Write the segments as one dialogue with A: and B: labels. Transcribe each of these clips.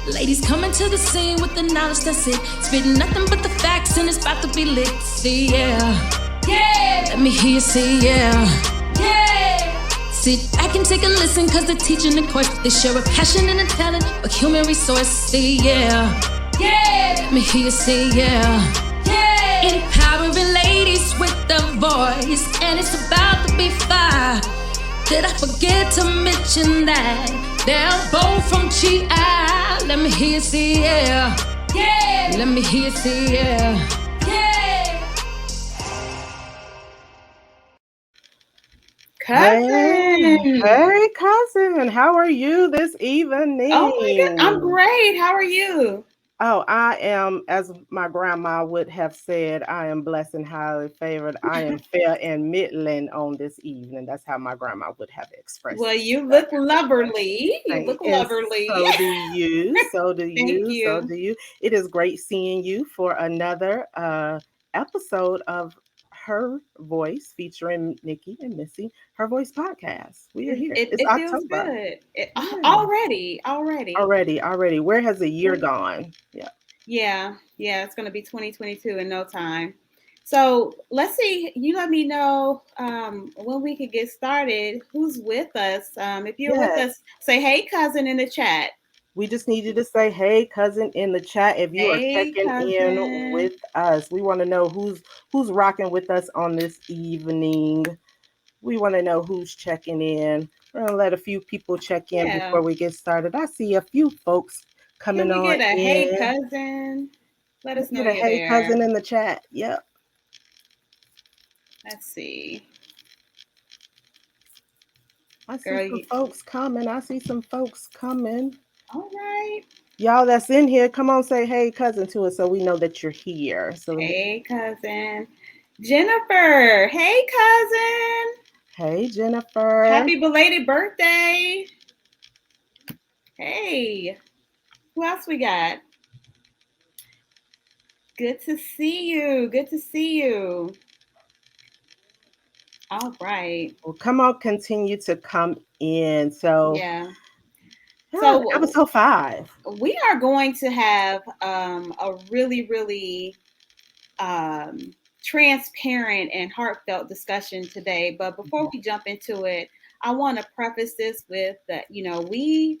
A: Ladies coming to the scene with the knowledge that's it. Spitting nothing but the facts and it's about to be lit. See, yeah. Yeah. Let me hear you say, yeah. Yeah. Sit back and take a listen, cause they're teaching the course. They share a passion and a talent, a human resource. See, yeah. Yeah. Let me hear you say, yeah. Yeah. Empowering ladies with the voice, and it's about to be fire. Did I forget to mention that they're both from GI? Let me hear you say yeah. Yeah. Let me hear you say yeah. Yeah.
B: Cousin.
C: Hey, cousin. How are you this evening?
B: Oh my God, I'm great. How are you?
C: Oh, I am, as my grandma would have said, I am blessed and highly favored. I am fair and midland on this evening. That's how my grandma would have expressed
B: Well,
C: it.
B: you look lovely. You look
C: And
B: lovely.
C: so do you. So do
B: Thank
C: you. So
B: you.
C: do you. It is great seeing you for another episode of Her Voice featuring Nikki and Missy, Her Voice podcast. We are here. It's
B: It feels
C: October.
B: good.
C: Yeah.
B: Already.
C: Already. Where has the year gone?
B: Yeah. It's going to be 2022 in no time. So let's see. You let me know when we could get started. Who's with us? If you're with
C: Yes.
B: us, say hey, cousin, in the chat.
C: We just need you to say, hey, cousin, in the chat if you are
B: Hey,
C: checking in
B: cousin.
C: with us. We want to know who's rocking with us on this evening. We want to know who's checking in. We're going to let a few people check in
B: Yeah.
C: before we get started. I see a few folks coming
B: Can we
C: on
B: get a hey,
C: in.
B: cousin? Let us know
C: Get a
B: you're
C: hey,
B: there.
C: cousin in the chat. Yep.
B: Let's see.
C: I see
B: Girl,
C: some folks coming.
B: all right.
C: Y'all that's in here, come on, say hey, cousin to us so we know that you're here. So
B: Hey, cousin. Jennifer. Hey, cousin.
C: hey, Jennifer.
B: Happy belated birthday. Hey. Who else we got? Good to see you. All right.
C: Well, come on, continue to come in. So
B: Yeah.
C: So
B: So
C: episode 5.
B: we are going to have a really, really transparent and heartfelt discussion today. But before we jump into it, I want to preface this with that, we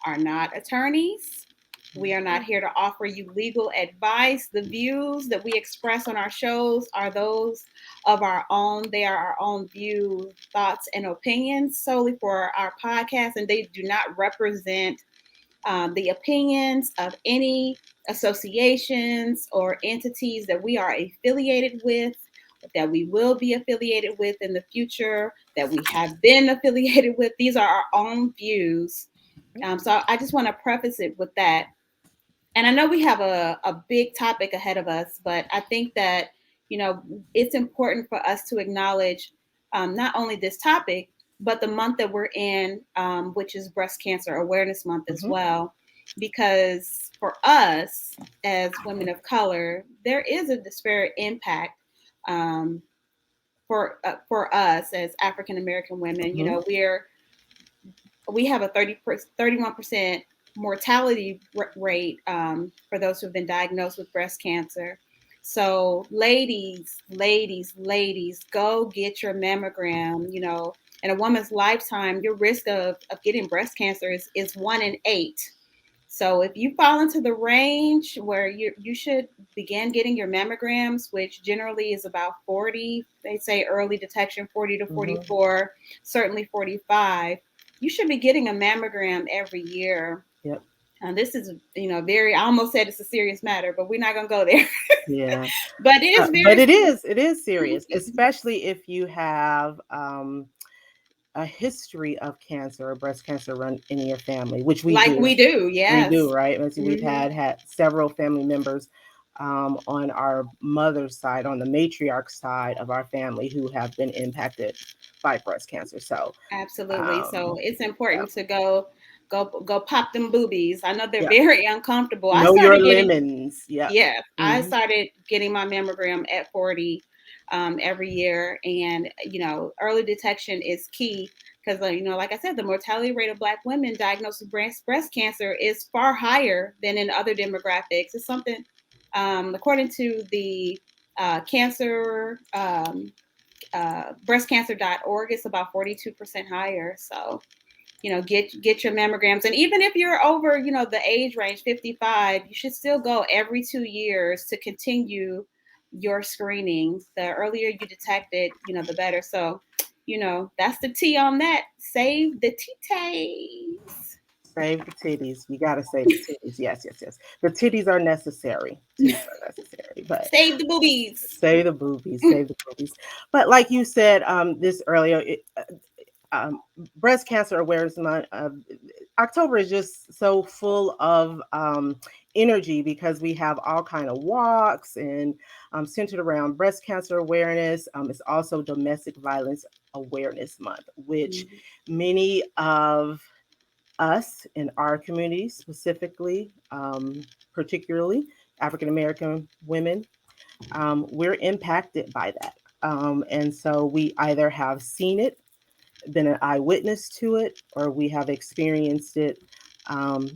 B: are not attorneys. We are not here to offer you legal advice. The views that we express on our shows are those of our own. They are our own views, thoughts, and opinions solely for our podcast, and they do not represent the opinions of any associations or entities that we are affiliated with, that we will be affiliated with in the future, that we have been affiliated with. These are our own views. So I just want to preface it with that. And I know we have a big topic ahead of us, but I think that, it's important for us to acknowledge not only this topic, but the month that we're in, which is Breast Cancer Awareness Month as well. Because for us as women of color, there is a disparate impact for us as African American women. We have a 31% mortality rate for those who have been diagnosed with breast cancer. So ladies, go get your mammogram. In a woman's lifetime, your risk of getting breast cancer is 1 in 8. So if you fall into the range where you should begin getting your mammograms, which generally is about 40, they say early detection 40 to 44, certainly 45, you should be getting a mammogram every year.
C: Yep.
B: And this is, I almost said it's a serious matter, but we're not going to go there.
C: Yeah.
B: But it is very
C: but it is serious, especially if you have a history of cancer or breast cancer run in your family, which we do.
B: We do, yes.
C: We do, right? We've had several family members on our mother's side, on the matriarch side of our family, who have been impacted by breast cancer. So
B: absolutely. So it's important to go pop them boobies. I know they're very uncomfortable.
C: Know your lemons.
B: I started getting my mammogram at 40. every year. And, early detection is key because, like I said, the mortality rate of Black women diagnosed with breast cancer is far higher than in other demographics. It's something, according to the cancer, breastcancer.org, it's about 42% higher. So, get your mammograms. And even if you're over, the age range 55, you should still go every 2 years to continue your screenings. The earlier you detect it, the better. So, that's the T on that. Save the titties.
C: Save the titties. You got to save the titties. Yes, yes, yes. The titties are necessary. Titties are necessary, but
B: Save the boobies.
C: save the boobies. Save the boobies. But like you said, this earlier, Breast Cancer Awareness Month. October is just so full of energy because we have all kind of walks and centered around breast cancer awareness. It's also Domestic Violence Awareness Month, which many of us in our community, specifically, particularly African American women, we're impacted by that. And so we either have seen it, been an eyewitness to it, or we have experienced it um,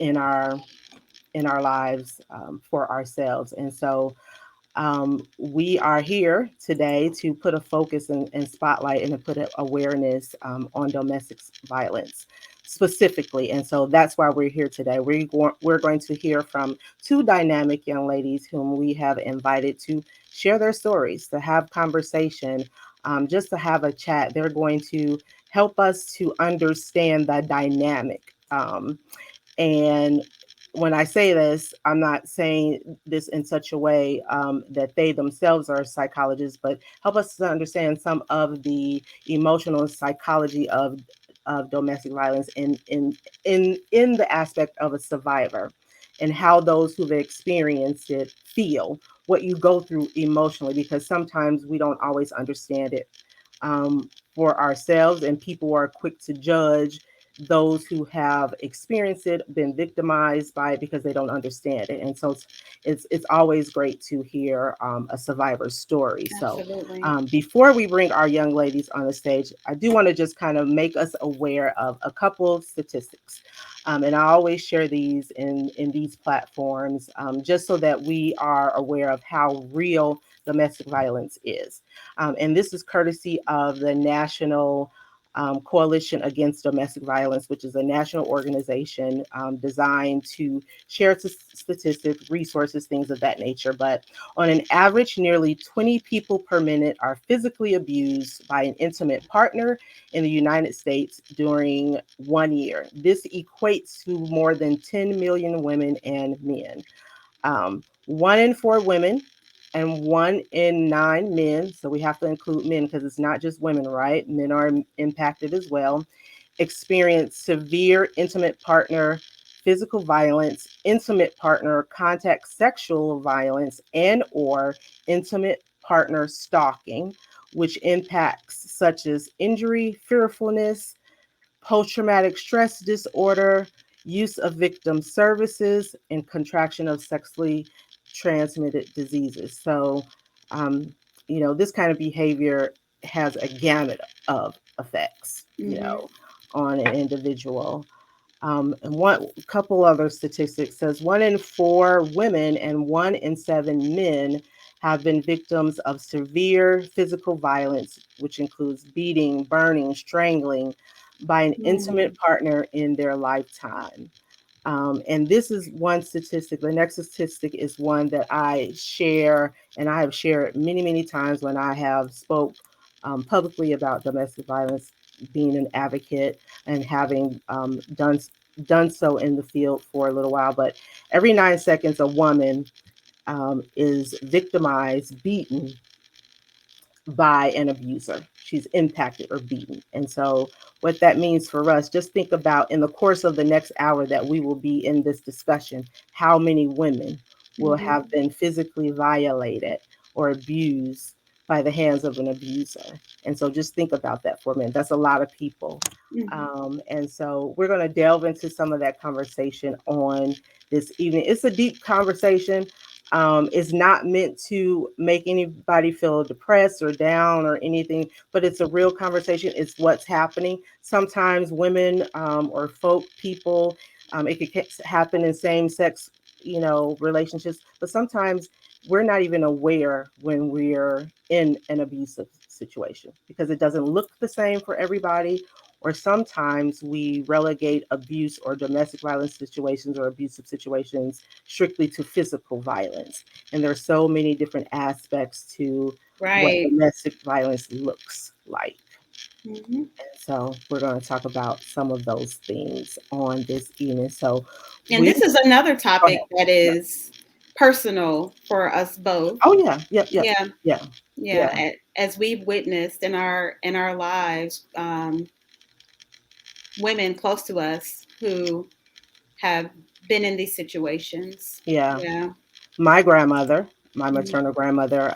C: in our lives for ourselves. And so we are here today to put a focus and spotlight and to put awareness on domestic violence specifically. And so that's why we're here today. We're going to hear from two dynamic young ladies whom we have invited to share their stories, to have conversation, just to have a chat. They're going to help us to understand the dynamic. And when I say this, I'm not saying this in such a way that they themselves are psychologists, but help us to understand some of the emotional psychology of domestic violence in the aspect of a survivor, and how those who've experienced it feel, what you go through emotionally, because sometimes we don't always understand it for ourselves, and people are quick to judge those who have experienced it, been victimized by it, because they don't understand it. And so it's always great to hear a survivor's story.
B: Absolutely.
C: So before we bring our young ladies on the stage, I do want to just kind of make us aware of a couple of statistics. And I always share these in these platforms just so that we are aware of how real domestic violence is. And this is courtesy of the National Coalition Against Domestic Violence, which is a national organization designed to share statistics, resources, things of that nature. But on an average, nearly 20 people per minute are physically abused by an intimate partner in the United States during 1 year. This equates to more than 10 million women and men. 1 in 4 women and 1 in 9 men, so we have to include men because it's not just women, right? Men are impacted as well, experience severe intimate partner physical violence, intimate partner contact sexual violence, and or intimate partner stalking, which impacts such as injury, fearfulness, post-traumatic stress disorder, use of victim services, and contraction of sexually transmitted diseases. So, this kind of behavior has a gamut of effects, on an individual. And one couple other statistics says 1 in 4 women and 1 in 7 men have been victims of severe physical violence, which includes beating, burning, strangling by an intimate partner in their lifetime. And this is one statistic. The next statistic is one that I share, and I have shared many, many times when I have spoke publicly about domestic violence, being an advocate and having done so in the field for a little while. But every 9 seconds, a woman is victimized, beaten by an abuser. She's impacted or beaten. And so what that means for us, just think about in the course of the next hour that we will be in this discussion, how many women will have been physically violated or abused by the hands of an abuser. And so just think about that for a minute. That's a lot of people. And so we're going to delve into some of that conversation on this evening. It's a deep conversation. It's not meant to make anybody feel depressed or down or anything, but it's a real conversation. It's what's happening. Sometimes women or folk people, it could happen in same sex, relationships, but sometimes we're not even aware when we're in an abusive situation because it doesn't look the same for everybody. Or sometimes we relegate abuse or domestic violence situations or abusive situations strictly to physical violence. And there's so many different aspects to what
B: Right.
C: domestic violence looks like.
B: Hmm.
C: And so we're going to talk about some of those things on this evening. So
B: And
C: we
B: this is another
C: go ahead.
B: topic that is personal for us both.
C: Oh yeah, yep, yep,
B: Yeah,
C: yeah,
B: yeah.
C: yeah,
B: As we've witnessed in our lives, women close to us who have been in these situations.
C: yeah.
B: Yeah.
C: My
B: Mhm.
C: maternal grandmother,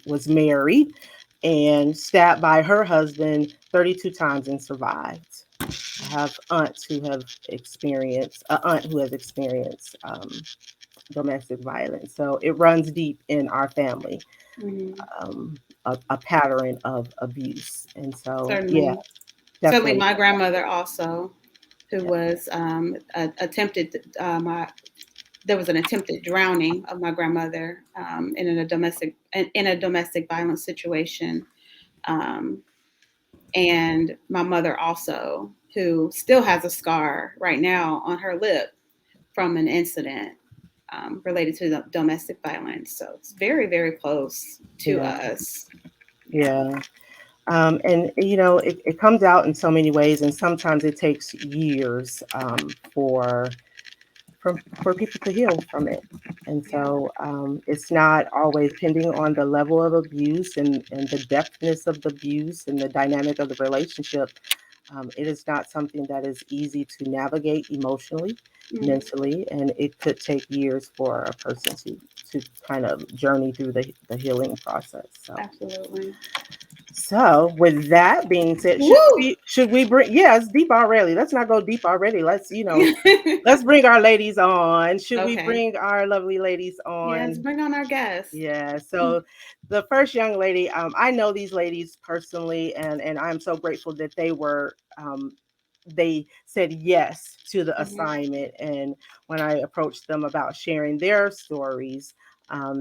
C: was married and stabbed by her husband 32 times and survived. I have aunts who have experienced, an aunt who has experienced domestic violence. So it runs deep in our family,
B: Mhm.
C: a pattern of abuse. And so, yeah,
B: Certainly. Certainly,
C: definitely.
B: my grandmother also, who
C: Yeah.
B: was attempted. There was an attempted drowning of my grandmother in a domestic violence situation, um, and my mother also, who still has a scar right now on her lip from an incident related to the domestic violence. So it's very, very close to
C: Yeah.
B: us. Yeah.
C: Yeah. And it comes out in so many ways, and sometimes it takes years for people to heal from it. And
B: Yeah.
C: so it's not always depending on the level of abuse and the depthness of the abuse and the dynamic of the relationship. It is not something that is easy to navigate emotionally,
B: Mhm.
C: mentally, and it could take years for a person to kind of journey through the healing process.
B: Absolutely.
C: So, with that being said, should
B: Woo!
C: we bring? Yeah, it's deep already. Let's not go deep already. Let's bring our ladies on. Should we
B: Okay.
C: bring our lovely ladies
B: Yes,
C: on?
B: bring on our guests.
C: Yeah. So the first young lady, I know these ladies personally, and I'm so grateful that they said yes to the
B: Mhm.
C: assignment. And when I approached them about sharing their stories,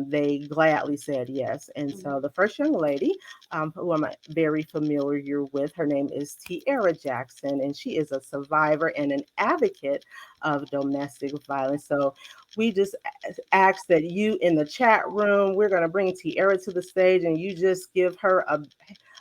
C: they gladly said yes. And
B: Mhm.
C: so the first young lady, who I'm very familiar with, her name is Tierra Jackson, and she is a survivor and an advocate of domestic violence. So we just ask that you in the chat room, we're going to bring Tierra to the stage, and you just give her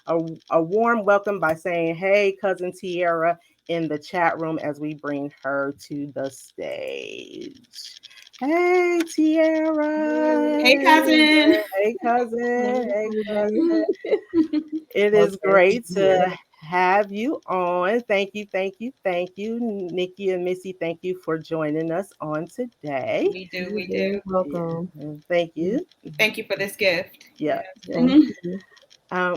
C: a warm welcome by saying, "Hey, cousin Tierra," in the chat room as we bring her to the stage. Hey, Tierra.
B: Hey, cousin.
C: Hey, cousin. Hey, cousin. It is
D: Okay,
C: great
D: yeah.
C: to have you on. Thank you, thank you, thank you. Nikki and Missy, thank you for joining us on today.
B: We do.
D: You're
B: We
D: very
B: do.
C: Yeah,
D: welcome.
C: thank you.
B: Thank you for this gift.
C: Yeah.
B: Yes.
D: Thank
B: Mhm.
D: you.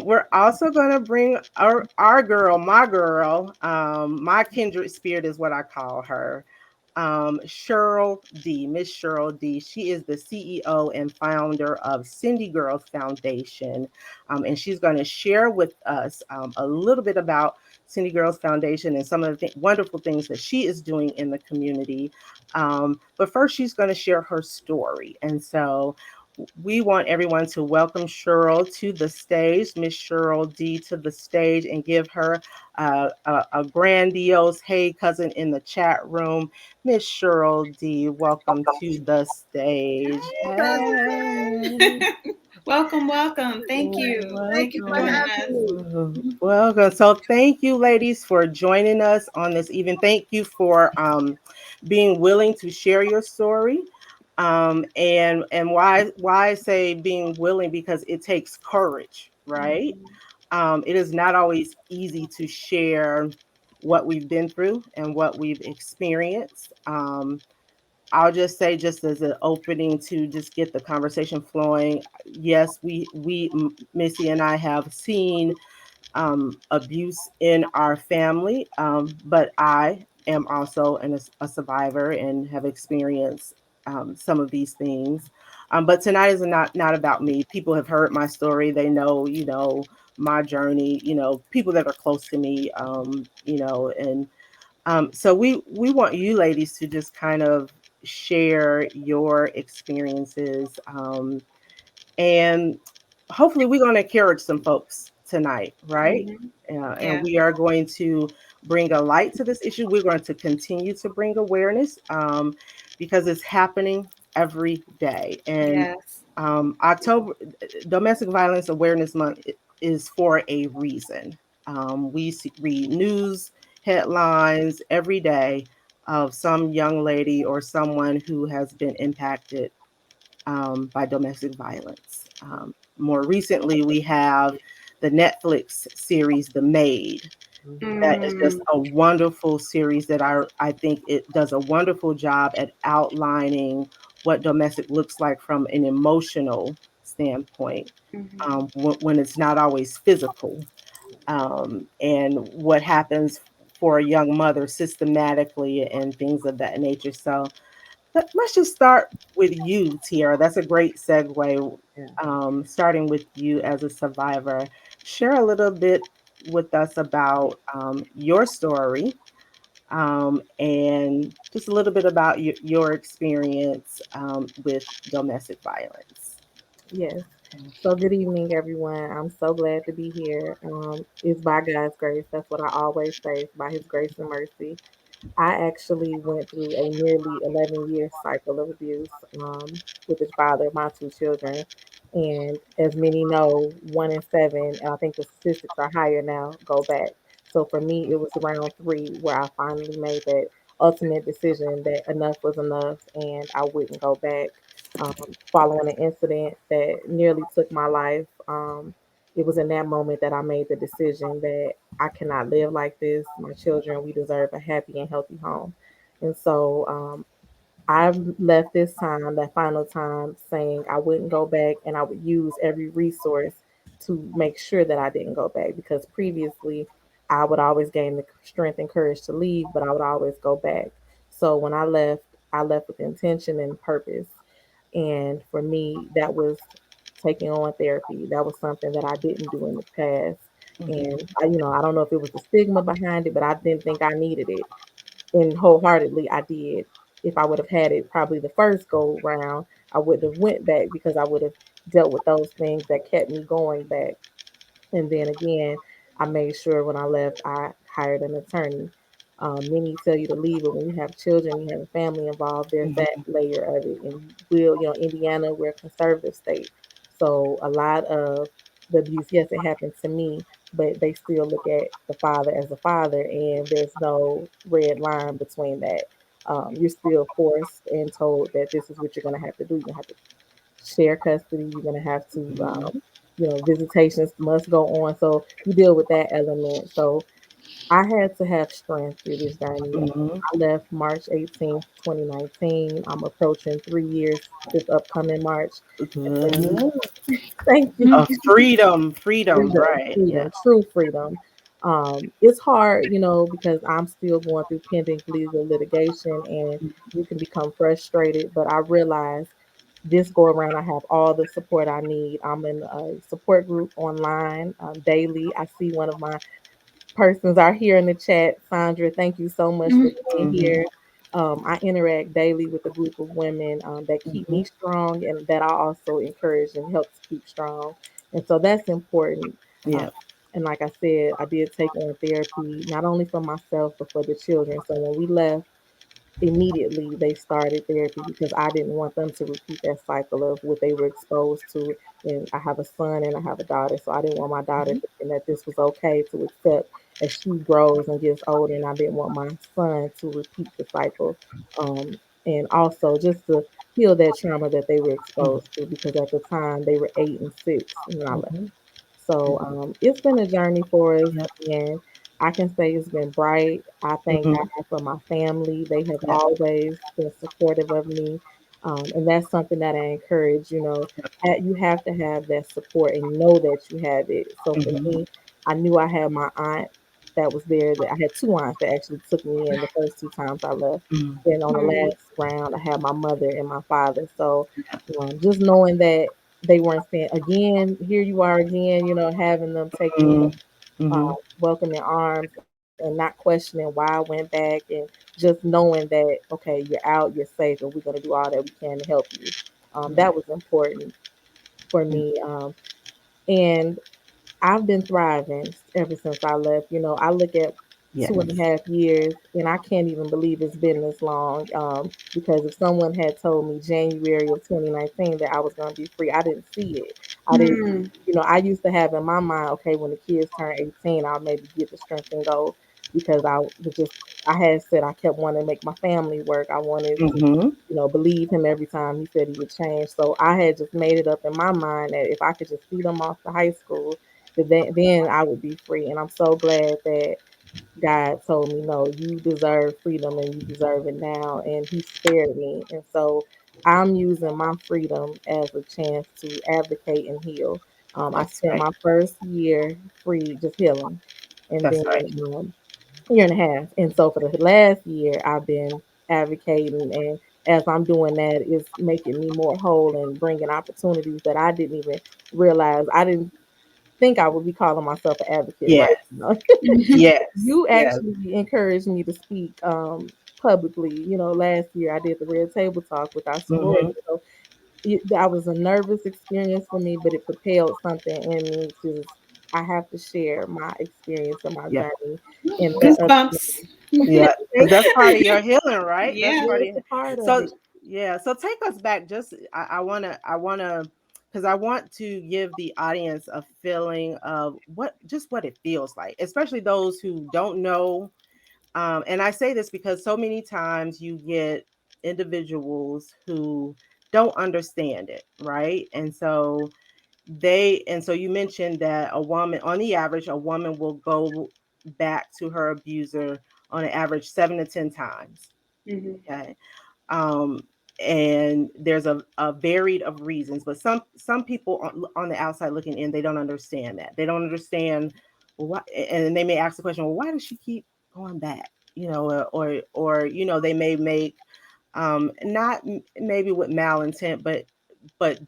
C: We're also going to bring our girl, my girl, my kindred spirit is what I call her, Cheryl D, Miss Cheryl D. She is the CEO and founder of Cindy Girls Foundation, and she's going to share with us a little bit about Cindy Girls Foundation and some of the wonderful things that she is doing in the community. But first, she's going to share her story, and so we want everyone to welcome Cheryl to the stage, Miss Cheryl D to the stage, and give her a grandiose hey cousin in the chat room. Miss Cheryl D, welcome to the stage.
B: Hey,
C: Hey,
B: cousin. Welcome, welcome. Thank you.
D: Thank
B: Thank
D: you
B: you for
D: for
B: joining
C: welcome.
B: us.
D: having me.
C: Welcome. So thank you, ladies, for joining us on this evening. Thank you for being willing to share your story. And why I say being willing, because it takes courage, right?
B: Mhm.
C: It is not always easy to share what we've been through and what we've experienced. I'll just say, just as an opening to just get the conversation flowing. Yes, Missy and I have seen abuse in our family, but I am also a survivor and have experienced some of these things. But tonight is not about me. People have heard my story. They know, my journey. People that are close to me. And so we want you ladies to just kind of share your experiences, and hopefully we're going to encourage some folks tonight, right?
B: Hmm.
C: And
B: Yeah.
C: we are going to bring a light to this issue. We're going to continue to bring awareness, because it's happening every day. And
B: Yes.
C: October Domestic Violence Awareness Month is for a reason. Read news headlines every day of some young lady or someone who has been impacted, by domestic violence. More recently, we have the Netflix series The Maid. That is just
B: Mm,
C: a wonderful series that I think it does a wonderful job at outlining what domestic looks like from an emotional standpoint,
B: mhm.
C: when it's not always physical, and what happens for a young mother systematically and things of that nature. So let's just start with you, Tiara. That's a great segue.
D: Yeah.
C: Starting with you as a survivor, share a little bit with us about, your story, and just a little bit about your experience, with domestic violence.
D: Yes. So good evening, everyone. I'm so glad to be here. It's by God's grace. That's what I always say. It's by His grace and mercy. I actually went through a nearly 11-year cycle of abuse, with the father of my two children. And as many know, 1 in 7, and I think the statistics are higher now, go back. So for me, it was around 3 where I finally made that ultimate decision that enough was enough and I wouldn't go back. Following an incident that nearly took my life, it was in that moment that I made the decision that I cannot live like this. My children, we deserve a happy and healthy home. And so I left this time, that final time, saying I wouldn't go back and I would use every resource to make sure that I didn't go back because previously I would always gain the strength and courage to leave, but I would always go back. So when I left with intention and purpose. And for me, that was taking on therapy. That was something that I didn't do in the past. And I don't know if it was the stigma behind it, but I didn't think I needed it. And wholeheartedly, I did. If I would have had it probably the first go round, I wouldn't have went back because I would have dealt with those things that kept me going back. And then again, I made sure when I left, I hired an attorney. Many tell you to leave, but when you have children, you have a family involved, there's that
C: Mhm,
D: layer of it. And Indiana, we're a conservative state. So a lot of the abuse, yes, it happened to me, but they still look at the father as a father, and there's no red line between that. You're still forced and told that this is what you're going to have to do. You're going to have to share custody. You're going to have to,
C: mhm,
D: visitations must go on. So you deal with that element. So I had to have strength through this journey.
C: mhm.
D: I left March 18th, 2019. I'm approaching 3 years this upcoming March. And for me,
C: Good.
D: thank you.
C: Freedom,
D: Freedom,
C: right? Yeah.
D: freedom, true freedom. It's hard, because I'm still going through pending legal litigation and you can become frustrated, but I realize this go around, I have all the support I need. I'm in a support group online daily. I see one of my persons are here in the chat. Sandra, thank you so much for being
C: Mhm,
D: here. I interact daily with a group of women that keep
C: mhm.
D: me strong and that I also encourage and help to keep strong. And so that's important. Um,
C: Yeah.
D: and like I said, I did take on therapy, not only for myself, but for the children. So when we left, immediately they started therapy because I didn't want them to repeat that cycle of what they were exposed to. And I have a son and I have a daughter, so I didn't want my daughter
C: Mhm,
D: thinking that this was okay to accept as she grows and gets older, and I didn't want my son to repeat the cycle. And also just to heal that trauma that they were
C: mhm,
D: exposed to because at the time they were 8 and 6 when I left.
C: mhm.
D: So it's been a journey for us,
C: Yep.
D: and I can say it's been bright. I thank
C: Mhm.
D: God for my family. They have
C: Yep.
D: always been supportive of me. And that's something that I encourage,
C: Yep.
D: you have to have that support and know that you have it. So for
C: Mhm.
D: me, I knew I had my aunt. that was there. That I had two aunts that actually took me in the first two times I left.
C: Mm.
D: Then on the
B: Mhm.
D: last round, I had my mother and my father. So just knowing that they weren't saying again, here you are again, having them take me
C: Mm. Mm-hmm.
D: welcome in arms and not questioning why I went back, and just knowing that okay, you're out, you're safe, and we're gonna do all that we can to help you. That was important for me. And I've been thriving ever since I left. I look at
C: Yes.
D: 2.5 years and I can't even believe it's been this long. Because if someone had told me January of 2019 that I was going to be free, I didn't see it. I didn't,
B: Mm.
D: I used to have in my mind, okay, when the kids turn 18, I'll maybe get the strength and go because I had said I kept wanting to make my family work. I wanted to,
C: Mm-hmm.
D: believe him every time he said he would change. So I had just made it up in my mind that if I could just see them off to high school, then I would be free. And I'm so glad that God told me, no, you deserve freedom and you deserve it now. And He spared me. And so I'm using my freedom as a chance to advocate and heal. I
C: That's
D: spent
C: right.
D: my first year free, just healing. And
C: That's
D: then
C: right.
D: year and a half. And so for the last year, I've been advocating. And as I'm doing that, it's making me more whole and bringing opportunities that I didn't even realize. I didn't think I would be calling myself an advocate right
C: Yes.
D: now.
C: Yes.
D: You
C: Yes.
D: actually encouraged me to speak publicly. Last year I did the Red Table Talk with our sorority.
C: Mm-hmm.
D: That was a nervous experience for me, but it propelled something in me to I have to share my experience and my
C: Yeah.
D: journey and let other
B: Goosebumps.
C: Yeah. Because that's part of your healing, right? That's
B: Yeah.
C: part
D: yeah,
C: of
D: it's a
C: your,
D: part of
C: so
D: it.
C: yeah. So take us back. Just I wanna because I want to give the audience a feeling of what it feels like, especially those who don't know. And I say this because so many times you get individuals who don't understand it, right? And so you mentioned that a woman, on the average, a woman will go back to her abuser on an average 7 to 10 times.
B: Mhm.
C: Okay. um, and there's a varied of reasons, but some people on the outside looking in, they don't understand that. They don't understand why, and they may ask the question, well, why does she keep going back? Or they may make not maybe with malintent, but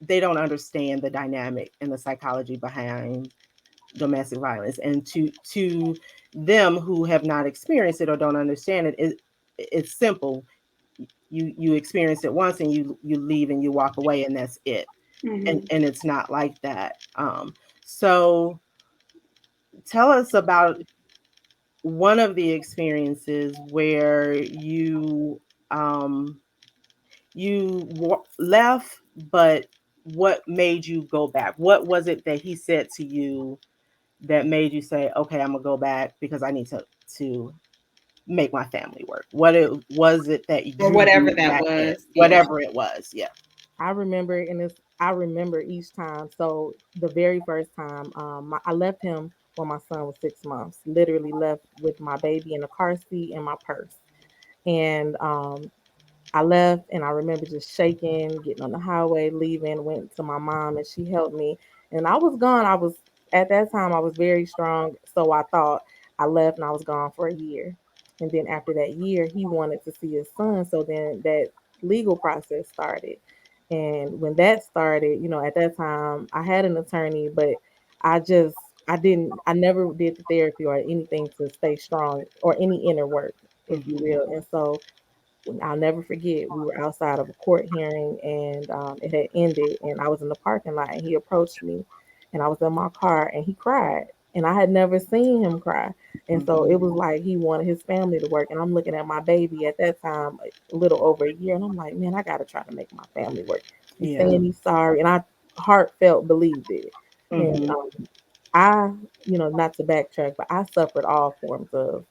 C: they don't understand the dynamic and the psychology behind domestic violence. And to them who have not experienced it or don't understand it's simple. You experience it once and you leave and you walk away and that's it. and
B: Mhm.
C: and it's not like that. So tell us about one of the experiences where um left, but what made you go back? What was it that he said to you that made you say, okay, I'm gonna go back because I need to make my family work? What it was it that
B: Or
C: drew
B: whatever
C: you
B: that
C: back in?
B: was. Yeah.
C: Whatever it was, yeah.
D: I remember each time. So the very first time, I left him when my son was 6 months. Literally left with my baby in a car seat and my purse. And I left and I remember just shaking, getting on the highway, leaving, went to my mom and she helped me. And I was gone. At that time, I was very strong. So I thought I left and I was gone for a year. And then after that year, he wanted to see his son. So then that legal process started. And when that started, at that time, I had an attorney, but I just, I never did the therapy or anything to stay strong or any inner work, if you
C: Hmm.
D: will. And so I'll never forget. We were outside of a court hearing, and it had ended, and I was in the parking lot, and he approached me, and I was in my car, and he cried, and I had never seen him cry, and so
C: Hmm.
D: it was like he wanted his family to work, and I'm looking at my baby at that time, a little over a year, and I'm like, man, I got to try to make my family work. He's
C: Yeah.
D: saying he's sorry, and I heartfelt believed it, and
C: Hmm.
D: I, not to backtrack, but I suffered all forms of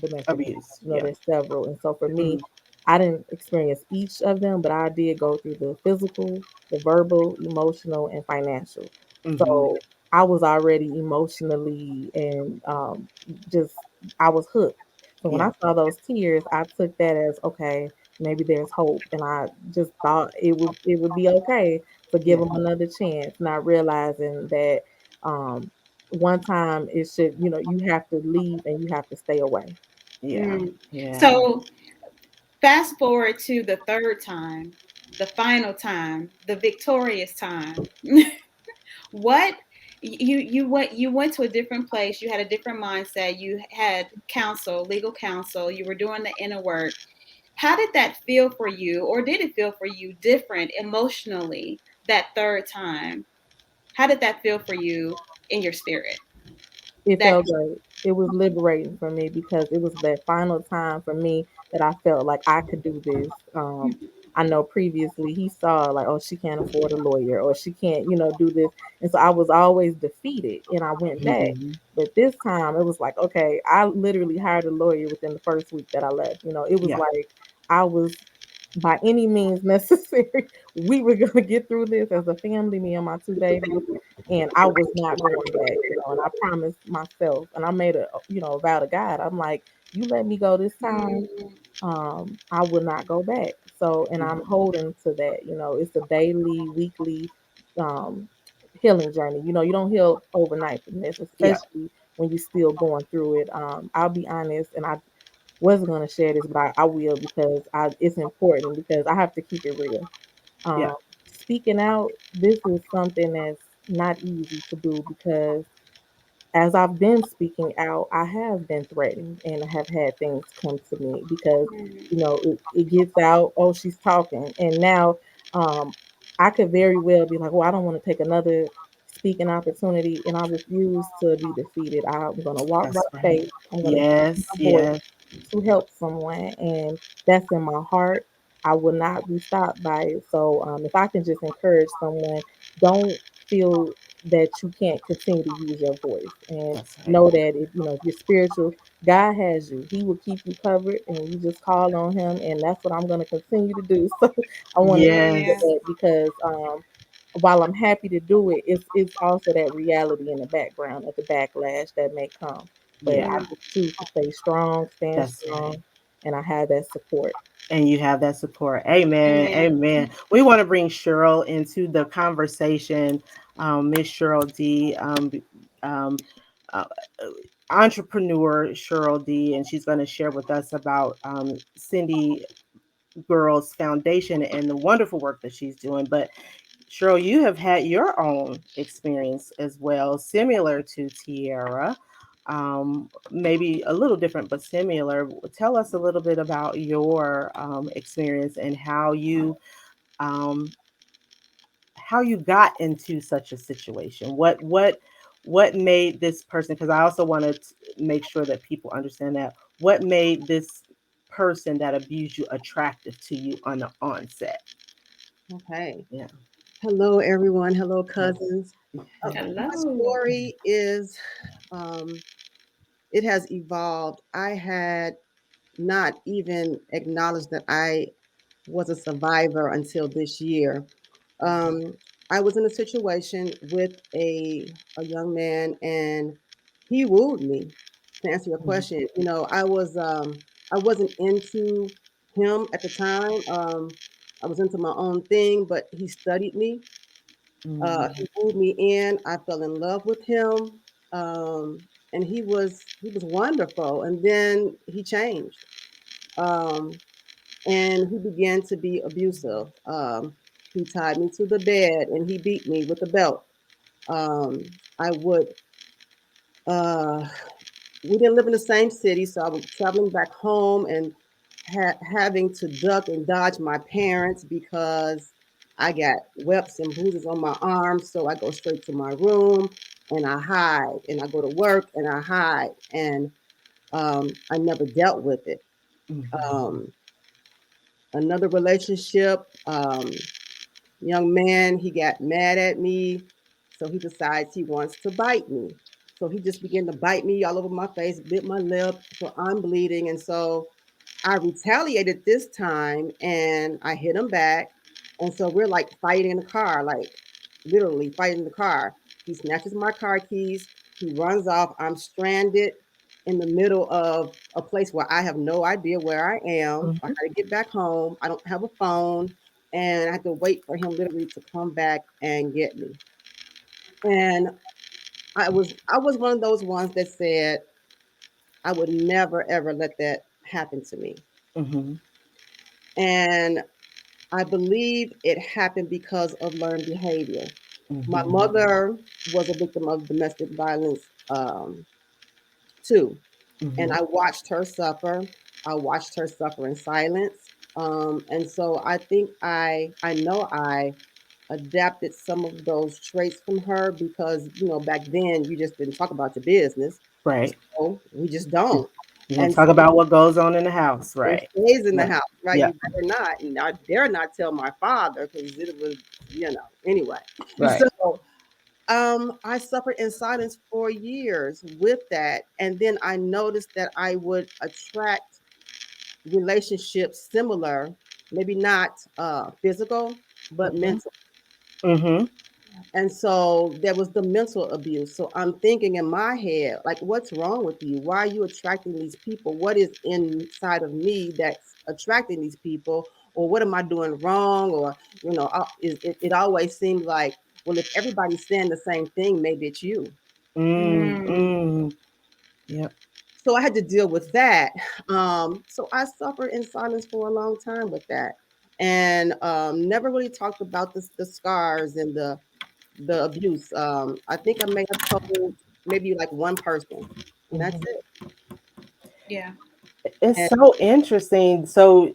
D: domestic violence.
C: Abuse, yeah.
D: There's several, and so for
C: Hmm.
D: me, I didn't experience each of them, but I did go through the physical, the verbal, emotional, and financial.
C: Hmm.
D: So I was already emotionally and just I was hooked. So when
C: Yeah.
D: I saw those tears, I took that as okay, maybe there's hope, and I just thought it would be okay to give
C: Yeah.
D: them another chance, not realizing that um, one time it should, you have to leave and you have to stay away.
C: Yeah.
B: Mm.
C: Yeah.
B: So fast forward to the third time, the final time, the victorious time. What you went to a different place, you had a different mindset, you had counsel, legal counsel, you were doing the inner work. How did that feel for you, or did it feel for you different emotionally that third time? How did that feel for you in your spirit?
D: It
B: That
D: felt great. It was liberating for me because it was that final time for me that I felt like I could do this. I know previously he saw like, oh, she can't afford a lawyer or she can't, do this. And so I was always defeated and I went back.
C: Mhm.
D: But this time it was like, okay, I literally hired a lawyer within the first week that I left. It was
C: Yeah.
D: like I was by any means necessary. We were gonna get through this as a family, me and my two babies, and I was not going back, and I promised myself, and I made a vow to God. I'm like, you let me go this time,
B: mm,
D: I will not go back. So, and I'm
C: Mhm.
D: holding to that. It's a daily, weekly, um, healing journey. You don't heal overnight from this,
C: Yeah.
D: especially when you're still going through it. I'll be honest, and I wasn't going to share this, but I will because it's important because I have to keep it real.
C: Yeah.
D: Um, Speaking out, this is something that's not easy to do because as I've been speaking out, I have been threatened and have had things come to me because,
B: mm,
D: it gets out, oh, she's talking. And now um, I could very well be like, well, I don't want to take another speaking opportunity and I refuse to be defeated. I'm going to walk by
C: That's right.
D: faith. I'm going to use
C: Yes.
D: my voice
C: Yes.
D: to help someone. And that's in my heart. I will not be stopped by it. So if I can just encourage someone, don't feel that you can't continue to use your voice and
C: That's right.
D: know that if you're spiritual, God has you. He will keep you covered and you just call on him, and that's what I'm going to continue to do. So I want to share
B: yeah,
C: Yes.
D: that because while I'm happy to do it, it's also that reality in the background of the backlash that may come. But
C: Yeah.
D: I
B: mm,
D: just choose to stay strong, stand
C: That's right.
D: strong, and I have that support.
C: And you have that support. Amen.
B: amen.
C: Amen. We want to bring Cheryl into the conversation. Miss Cheryl D. Um, uh, Entrepreneur Cheryl D. And she's going to share with us about Cindy Girls Foundation and the wonderful work that she's doing. But Cheryl, you have had your own experience as well, similar to Tierra. Maybe a little different, but similar. Tell us a little bit about your experience and um, how you got into such a situation. What made this person? Because I also want to make sure that people understand that what made this person that abused you attractive to you on the onset.
E: Okay.
C: Yeah.
E: Hello, everyone. Hello,
C: Yes.
E: cousins. My
B: Hello.
E: story is, um, it has evolved. I had not even acknowledged that I was a survivor until this year. Um, I was in a situation with a young man, and he wooed me. To answer your
C: Mhm.
E: question, I wasn't into him at the time. I was into my own thing, but he studied me.
C: Mhm.
E: He wooed me in. I fell in love with him, and he was wonderful. And then he changed, um, and he began to be abusive. He tied me to the bed and he beat me with a belt. I would. Uh, we didn't live in the same city, so I was traveling back home and having to duck and dodge my parents because I got whelps and bruises on my arms. So I go straight to my room and I hide, and I go to work and I hide, and I never dealt with it.
C: Mhm.
E: Um, Another relationship, young man, he got mad at me, so he decides he wants to bite me. So he just began to bite me all over my face, bit my lip, so I'm bleeding. And so I retaliated this time and I hit him back. And so we're like fighting in the car, like literally fighting in the car. He snatches my car keys, he runs off. I'm stranded in the middle of a place where I have no idea where I am. I
C: Mhm.
E: got to get back home. I don't have a phone. And I have to wait for him literally to come back and get me. And I was one of those ones that said I would never ever let that happen to me.
C: Mm-hmm.
E: And I believe it happened because of learned behavior. My
C: Mm-hmm.
E: mother was a victim of domestic violence too, and
C: Mm-hmm.
E: I watched her suffer. I watched her suffer in silence, and so I think I know I adapted some of those traits from her because back then you just didn't talk about your business,
C: Right.
E: so we just don't.
C: You're gonna
E: And
C: talk about what goes on in the house,
E: it
C: right?
E: stays in the
C: Yeah.
E: house, right?
C: Yeah.
E: You better not, and I dare not tell my father because it was, anyway.
C: Right.
E: So, I suffered in silence for years with that, and then I noticed that I would attract relationships similar, maybe not physical, but
C: Mm-hmm.
E: mental.
C: Mm-hmm.
E: And so there was the mental abuse. So I'm thinking in my head, like, what's wrong with you? Why are you attracting these people? What is inside of me that's attracting these people? Or what am I doing wrong? Or, it always seemed like, well, if everybody's saying the same thing, maybe it's you.
B: Mm.
C: Mm-hmm. Yep.
E: So I had to deal with that. So I suffered in silence for a long time with that, and never really talked about the scars and the abuse. I think I may have told maybe like one person, and that's
C: Mm-hmm.
E: it.
B: Yeah.
C: It's
E: And
C: so interesting. So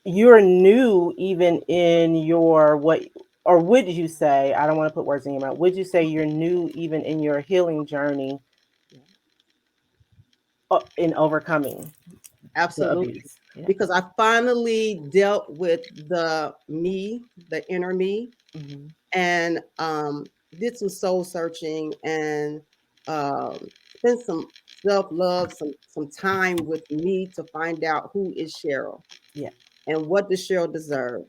C: you're new even in your what, or would you say, I don't want to put words in your mouth, would you say you're new even in your healing journey
E: yeah,
C: in overcoming the
E: absolutely,
C: abuse? Yeah.
E: because I finally dealt with the inner me,
C: Mm-hmm.
E: and did some soul searching and spent some self love, some time with me to find out who is Cheryl
C: Yeah.
E: and what does Cheryl deserve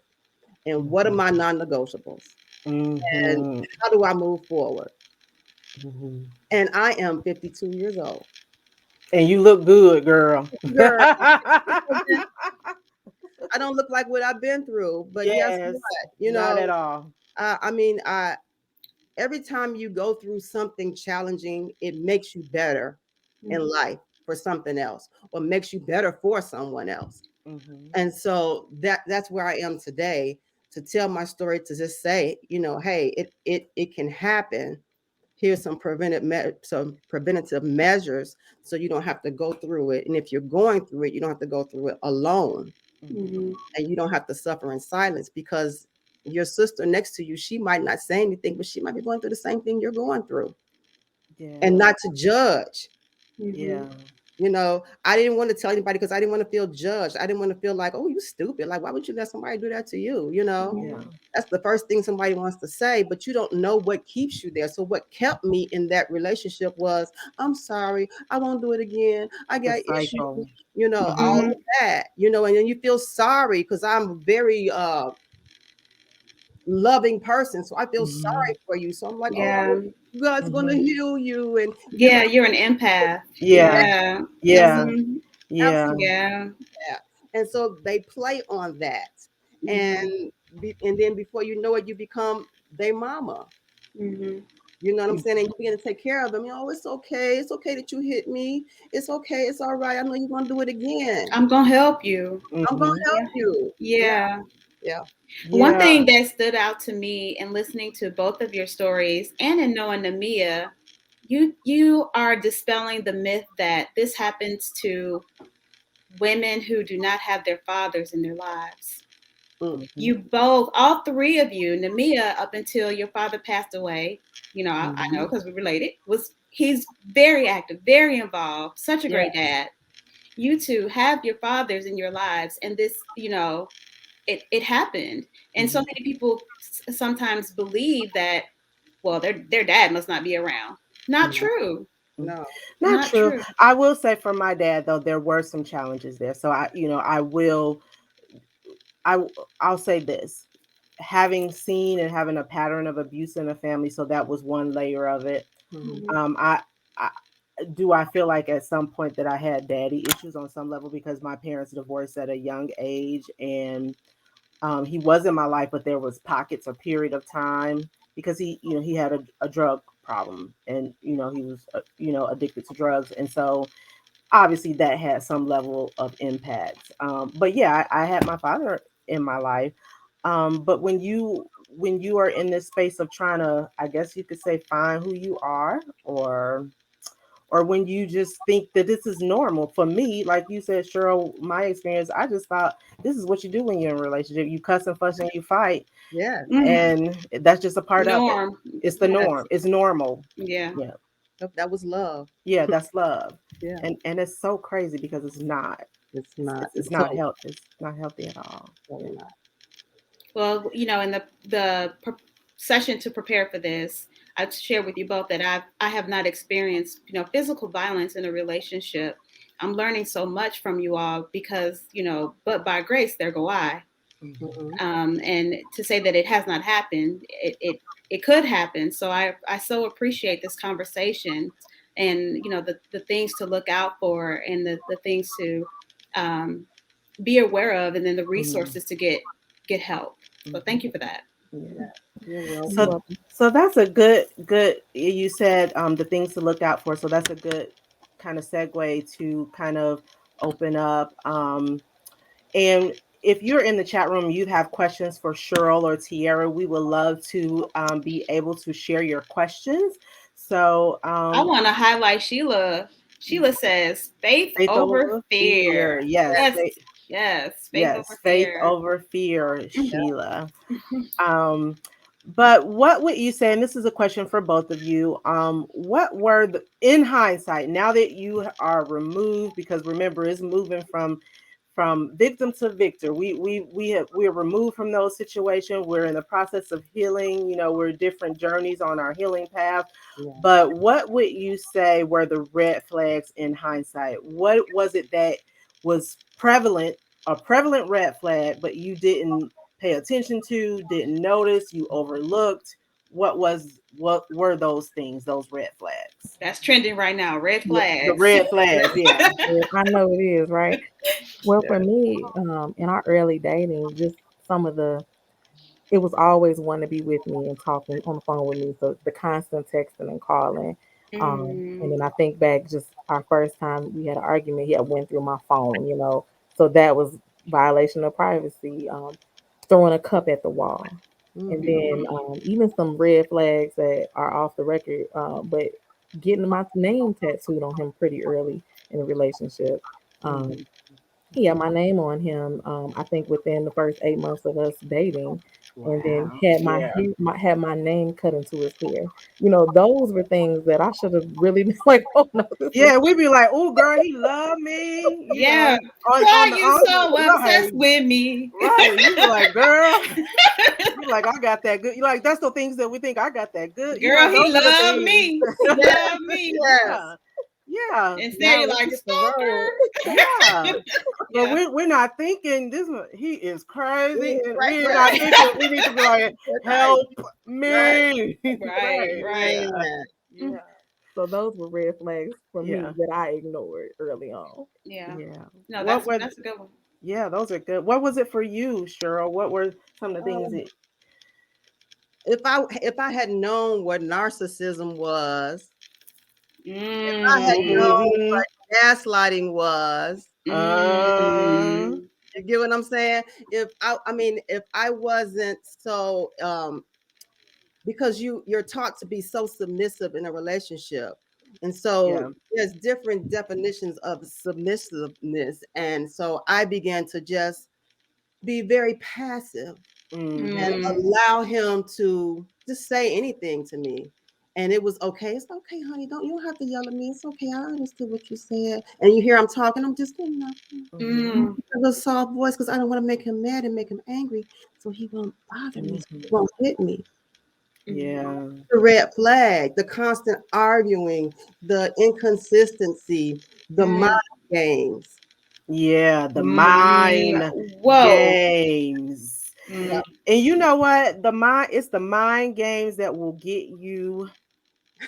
E: and what are
C: Mm-hmm.
E: my non-negotiables and
C: Mm-hmm.
E: how do I move forward.
C: Mm-hmm.
E: And I am 52 years old.
C: And you look good, girl.
E: Girl, I don't look like what I've been through, but guess
C: Yes,
E: what?
C: not at all.
E: I mean, every time you go through something challenging, it makes you better in
B: Mhm.
E: life for something else, or makes you better for someone else.
C: Mm-hmm.
E: And so that's where I am today to tell my story, to just say, hey, it can happen. Here's some preventative measures so you don't have to go through it. And if you're going through it, you don't have to go through it alone,
C: Mm-hmm.
B: Mhm.
E: and you don't have to suffer in silence because your sister next to you, she might not say anything, but she might be going through the same thing you're going through. And
C: Yeah.
E: not to judge.
B: Mhm.
C: Yeah.
E: I didn't want to tell anybody because I didn't want to feel judged. I didn't want to feel like, oh, you stupid. Like, why would you let somebody do that to you?
C: Yeah.
E: That's the first thing somebody wants to say, but you don't know what keeps you there. So what kept me in that relationship was, I'm sorry, I won't do it again. I
C: The
E: got issues,
C: cycle.
E: all
C: Mm-hmm.
E: of that, and then you feel sorry because I'm a very loving person. So I feel
C: Mm-hmm.
E: sorry for you. So I'm like, oh,
B: Yeah.
E: God's gonna
C: Mm-hmm.
E: heal you and
B: Yeah, you're an empath.
C: Yeah.
B: Yeah.
C: Yeah.
E: absolutely,
B: Mhm.
C: Yeah.
E: absolutely.
B: Yeah.
E: And so they play on that.
B: Mhm.
E: And and then before you know it, you become their mama.
B: Mhm.
E: You know what I'm saying? And you begin to take care of them. It's okay. It's okay that you hit me. It's okay. It's all right. I know you're gonna do it again.
B: I'm gonna help you.
E: I'm gonna
C: Mm-hmm.
E: help
B: Yeah.
E: you. Yeah,
B: Yeah.
E: yeah.
B: One
C: Yeah.
B: thing that stood out to me in listening to both of your stories and in knowing Namia, you are dispelling the myth that this happens to women who do not have their fathers in their lives.
E: Mm,
C: Mm-hmm.
B: You both, all three of you, Namia, up until your father passed away, I
C: Mm-hmm.
B: know because we're related, he's very active, very involved, such a
C: Yeah.
B: great dad. You two have your fathers in your lives, and this, it happened. And so
C: Mm-hmm.
B: many people sometimes believe that, well, their dad must not be around. Not
C: Mm-hmm.
B: true.
E: no.
C: Not
B: Not
C: true.
B: true.
C: I will say for my dad though, there were some challenges there. So I I'll say this. Having seen and having a pattern of abuse in the family, so that was one layer of it.
E: Mhm.
B: Mhm.
C: I do I feel like at some point that I had daddy issues on some level because my parents divorced at a young age, and he was in my life, but there was pockets or period of time because he had a drug problem, and he was addicted to drugs, and so obviously that had some level of impact. But yeah, I had my father in my life. But when you are in this space of trying to, I guess you could say, find who you are, or when you just think that this is normal. For me, like you said, Cheryl, my experience, I just thought this is what you do when you're in a relationship. You cuss and fuss and you fight,
E: Yes.
C: and that's just a part of it.
B: Norm.
C: It's the
E: Yes.
C: norm. It's normal.
B: Yeah.
C: Yeah.
E: That was love.
C: Yeah, that's love.
E: Yeah.
C: And it's so crazy because it's not.
E: It's not.
C: It's
E: It's
C: not
E: totally,
C: healthy. It's not healthy at all.
E: totally not.
B: Well, in the session to prepare for this, I share with you both that I have not experienced physical violence in a relationship. I'm learning so much from you all because but by grace there go I.
C: Mhm.
E: Mm-hmm.
B: And to say that it has not happened, it could happen. So I so appreciate this conversation, and the things to look out for, and the things to um, be aware of, and then the resources to get help. So thank you for that.
C: Yeah.
E: You're
D: You're
E: welcome.
C: So
D: welcome.
C: so that's a good you said the things to look out for. So that's a good kind of segue to kind of open up. And if you're in the chat room, you have questions for Cheryl or Tierra, we would love to be able to share your questions. So
B: I want to highlight Sheila. Sheila says faith
C: faith
B: over
C: over fear.
B: fear.
C: Yes,
B: Yes, yes, faith over
C: faith
B: fear.
C: over fear, Sheila. Um, but what would you say, and this is a question for both of you, what were in hindsight, now that you are removed, because remember, it's moving from victim to victor. We're removed from those situations. We're in the process of healing. We're different journeys on our healing path.
E: Yeah.
C: But what would you say were the red flags in hindsight? What was it that was a prevalent red flag, but you didn't pay attention to, didn't notice, you overlooked? What were those things, those red flags?
B: That's trending right now. Red
C: The
B: flags.
C: red flags, yeah.
D: Yeah, I know it is, right? Well,
C: Yeah.
D: for me, in our early dating, just some of it was always one to be with me and talking on the phone with me. So the constant texting and calling. And
B: Mm,
D: then I think back just our first time we had an argument, he had went through my phone. So that was violation of privacy. Throwing a cup at the wall. And
E: Mm.
D: then even some red flags that are off the record, but getting my name tattooed on him pretty early in a relationship.
C: Mm.
D: Um, yeah, my name on him. I think within the first 8 months of us dating, and then
C: Wow.
D: had
C: Yeah.
D: had my name cut into his hair. Those were things that I should have really been like, oh no, this is
C: Yeah, we be like, "Oh, girl, he love me,"
B: yeah.
C: on
B: Why
C: the
B: you so
C: right,
B: obsessed with me?
C: right. You be like, "Girl," you like, "I got that good." You like, that's the things that we think I got that good.
B: Girl, he
C: Those are the
B: loved
C: things.
B: me. He loved me.
C: Yeah,
E: Yes.
C: yeah,
B: Instead,
D: now
B: you're
D: let's
B: like
D: get the road.
C: yeah. But
B: yeah.
C: we're not thinking this one. He is crazy, and
E: Right,
C: we're not
E: right.
C: thinking. We need to be like,
E: Right.
C: "Help
E: Right.
C: me!"
B: Right,
C: Right?
B: right.
C: Yeah,
E: Amen.
C: yeah,
D: So those were red flags for me
C: yeah,
D: that I ignored early on.
B: Yeah.
C: yeah.
B: No,
C: What were
B: that's a good one.
C: Yeah, those are good. What was it for you, Cheryl? What were some of the things
E: Um,
C: that?
E: if I had known what narcissism was, I had
B: Mm,
E: known
C: Mm-hmm.
E: what gaslighting was.
C: Uh,
B: mm,
E: You get what I'm saying? If I wasn't so because you're taught to be so submissive in a relationship, and so
C: yeah.
E: there's different definitions of submissiveness, and so I began to just be very passive and
C: Mm-hmm.
B: mm.
E: allow him to just say anything to me. And it was okay. It's okay, honey. You don't have to yell at me. It's okay. I understood what you said. And you hear I'm talking, I'm just
C: Mm-hmm.
B: Mm,
E: a little soft voice because I don't want to make him mad and make him angry. So he won't bother me. So he
C: Mm-hmm.
E: won't hit me.
B: mm,
C: Yeah.
E: The red flag, the constant arguing, the inconsistency, the mind
B: mm,
E: games.
C: Yeah. The
B: mm.
C: mind
B: Whoa.
C: games.
E: Yeah.
B: Mm,
C: And you know what? It's the mind games that will get you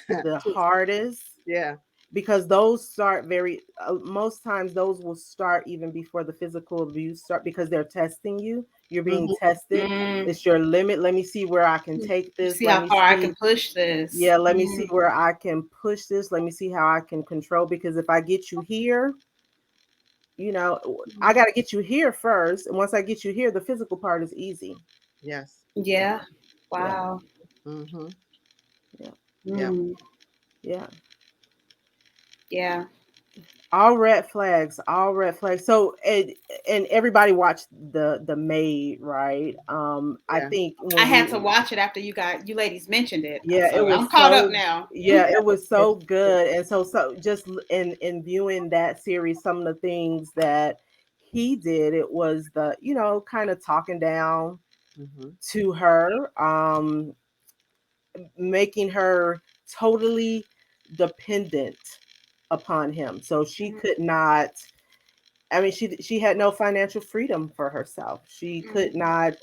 C: the hardest.
E: Yeah.
C: because those start very most times those will start even before the physical abuse start, because they're testing you. You're being
E: Mhm.
C: tested.
B: Mm.
C: It's your limit. Let me see where I can take this.
B: See
C: Let
B: how
C: me
B: far I
C: see.
B: can push this.
C: Yeah, let me see
B: Mm.
C: where I can push this. Let me see how I can control, because if I get you here, I got to get you here first. And once I get you here, the physical part is easy.
E: Yes.
B: Yeah.
C: Yeah.
B: Wow.
E: Mhm.
C: Yeah.
E: Yeah.
B: Mm.
C: Yeah.
B: Yeah.
C: All red flags, all red flags. So and everybody watched the maid, right? I
E: Yeah.
C: think
B: I
C: when
B: had to
C: we
B: watch it after you ladies mentioned it.
C: yeah, it
B: So I'm
C: was
B: caught up
C: so
B: now.
C: yeah,
E: Yeah.
C: it was
E: It,
C: so good. And so just in viewing that series, some of the things that he did, it was the, kind of talking down
E: mhm.
C: to her, making her totally dependent upon him. So she
B: Mhm.
C: could not, I mean, she had no financial freedom for herself. She could
B: Mhm.
C: not,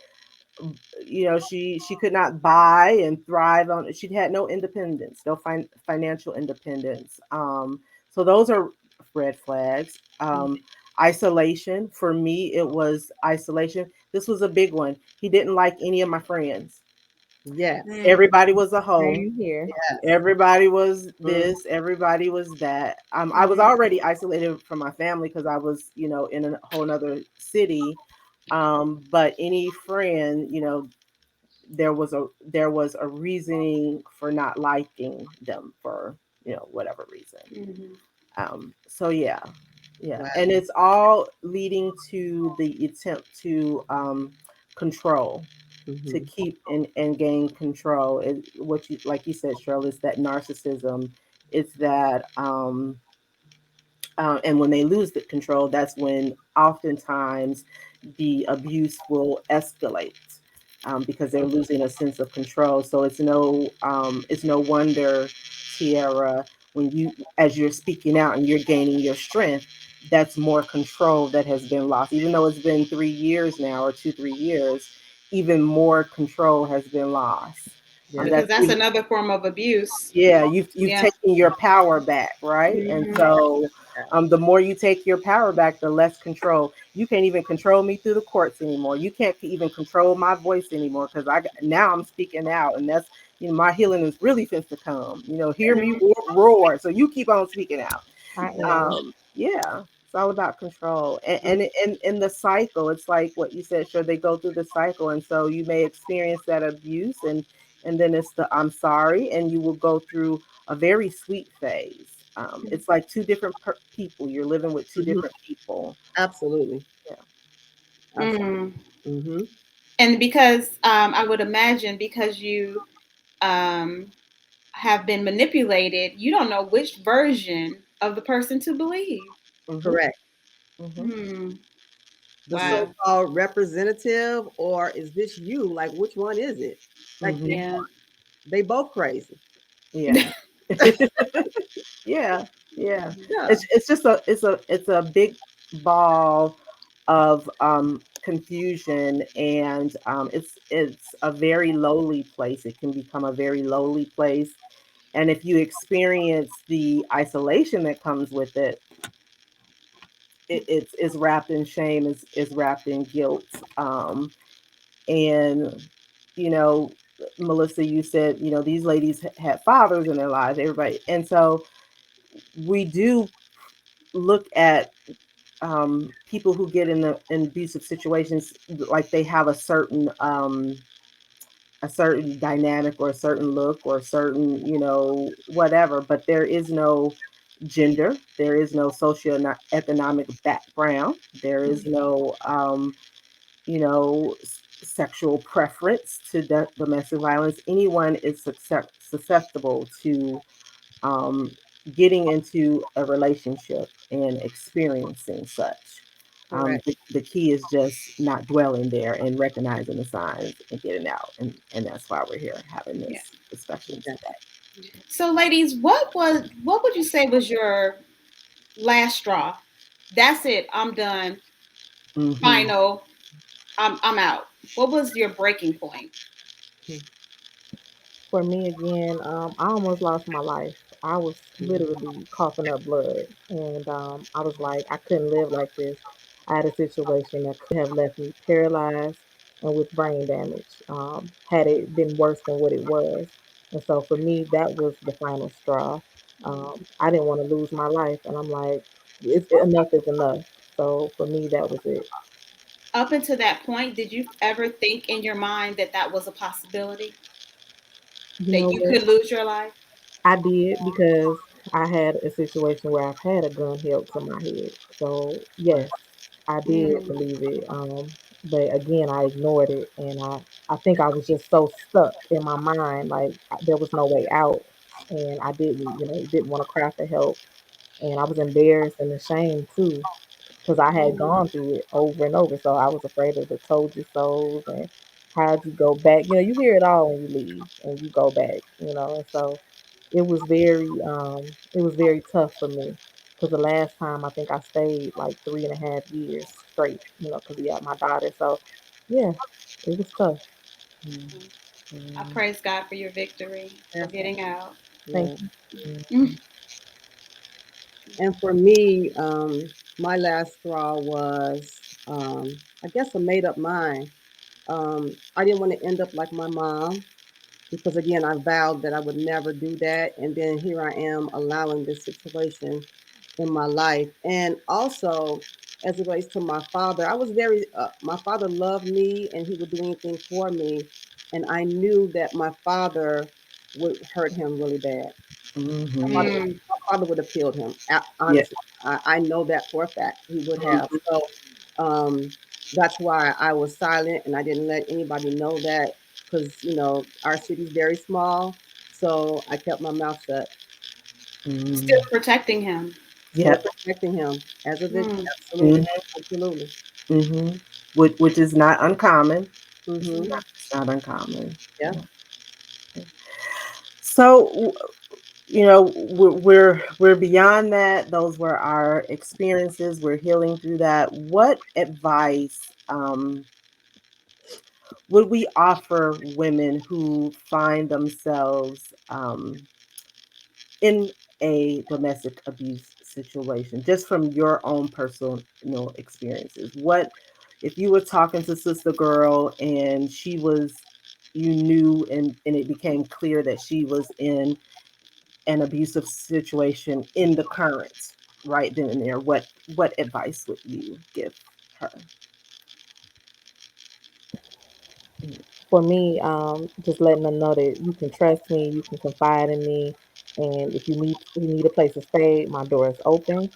C: she could not buy and thrive on. She had no independence, no financial independence. So those are red flags. Isolation for me, it was isolation. This was a big one. He didn't like any of my friends.
E: Yes.
B: Mm.
C: Everybody was a hoe.
D: Same here.
E: Yes.
C: Everybody was
E: Mhm.
C: this, everybody was that. I was
B: Mhm.
C: already isolated from my family because I was, in a whole nother city. But any friend, there was a reasoning for not liking them for, whatever reason.
B: Mhm.
C: So yeah, yeah.
E: Wow.
C: And it's all leading to the attempt to control, to
E: Mhm.
C: keep and gain control. What you, like you said, Cheryl, is that narcissism. It's that and when they lose the control, that's when oftentimes the abuse will escalate, because they're losing a sense of control. So it's no wonder, Tierra, when you, as you're speaking out and you're gaining your strength, that's more control that has been lost. Even though it's been 3 years now, or 2, 3 years, even more control has been lost.
E: Yes.
B: Because
C: That's
B: that's
C: even,
B: another form of abuse.
C: yeah, you've
B: Yeah.
C: taken your power back, right? And
B: Mhm.
C: so the more you take your power back, the less control. You can't even control me through the courts anymore. You can't even control my voice anymore, because now I'm speaking out, and that's, my healing is really finna to come. Hear me
B: Mhm.
C: roar. So you keep on speaking out.
D: I am.
C: Yeah, it's all about control, and in the cycle, it's like what you said. Sure, they go through the cycle, and so you may experience that abuse, and then it's the I'm sorry, and you will go through a very sweet phase. It's like two different people. You're living with two
E: Mhm.
C: different people.
E: Absolutely.
C: Yeah.
E: Absolutely.
B: Mm.
E: Mhm.
B: And because I would imagine because you um, have been manipulated, you don't know which version of the person to believe.
C: Mm-hmm.
E: Correct.
C: Mm-hmm.
B: Hmm.
E: The
B: Wow.
E: so-called representative, or is this you? Like, which one is it? Like,
C: Mm-hmm.
B: Yeah.
E: they both crazy.
C: Yeah. Yeah. Yeah.
E: Yeah.
C: It's a big ball of confusion, and it's a very lowly place. It can become a very lowly place, and if you experience the isolation that comes with it, it's wrapped in shame, is wrapped in guilt. And you know Melissa, you said, these ladies had fathers in their lives, everybody, and so we do look at people who get in abusive situations, like they have a certain dynamic, or a certain look, or a certain, whatever, but there is no gender, there is no socioeconomic background, there is no sexual preference to domestic violence. Anyone is susceptible to um, getting into a relationship and experiencing such.
E: Correct.
C: The key is just not dwelling there and recognizing the signs and getting out. And that's why we're here having
B: Yeah.
C: this discussion
E: Yeah.
C: today.
B: So, ladies, what would you say was your last straw? That's it. I'm done.
C: Hmm.
B: Final. I'm out. What was your breaking point?
E: Hmm.
D: For me again, I almost lost my life. I was literally coughing up blood. And I was like, I couldn't live like this. I had a situation that could have left me paralyzed and with brain damage, had it been worse than what it was. And so for me, that was the final straw. I didn't want to lose my life. And I'm like, enough is enough. So for me, that was it.
B: Up until that point, did you ever think in your mind that that was a possibility,
D: You
B: that
D: know
B: you
D: what?
B: could lose your life?
D: I did because I had a situation where I've had a gun held to my head. So yes, I did
B: Mm,
D: believe it. But again, I ignored it, and I think I was just so stuck in my mind, like there was no way out, and I didn't want to cry for help, and I was embarrassed and ashamed too because I had
B: mm.
D: gone through it over and over. So I was afraid of the told you so's and how'd you go back. You hear it all when you leave and you go back. And so it was very tough for me because the last time I think I stayed like 3.5 years straight. Because he had my daughter. So yeah, it was tough.
B: I
C: Mhm.
B: praise God for your victory, for
E: Yes,
B: getting out.
D: Thank
E: yes.
D: you.
B: Mm.
E: And for me, my last straw was, I guess, a made up mind. I didn't want to end up like my mom because, again, I vowed that I would never do that. And then here I am allowing this situation in my life. And also, as it relates to my father, I was my father loved me and he would do anything for me. And I knew that my father would hurt him really bad. My
C: Mhm.
E: father would,
B: Mm.
E: my father would have killed him.
C: Yeah.
E: Honestly, I know that for a fact. He would have. So that's why I was silent and I didn't let anybody know that because our city's very small. So I kept my mouth shut.
B: Still
C: Mm.
B: protecting him.
E: Still
C: Yeah.
E: protecting him as a victim.
B: Mm.
E: Absolutely,
C: Mhm.
E: absolutely.
C: Mhm. Which is not uncommon.
E: Mm-hmm.
C: It's not uncommon.
E: Yeah,
C: So we're beyond that. Those were our experiences. We're healing through that. What advice would we offer women who find themselves in a domestic abuse situation, just from your own personal experiences? What if you were talking to sister girl and she was, you knew, and it became clear that she was in an abusive situation in the current right then and there, what advice would you give her?
D: For me, just letting them know that you can trust me, you can confide in me, and if you need a place to stay, my door is open.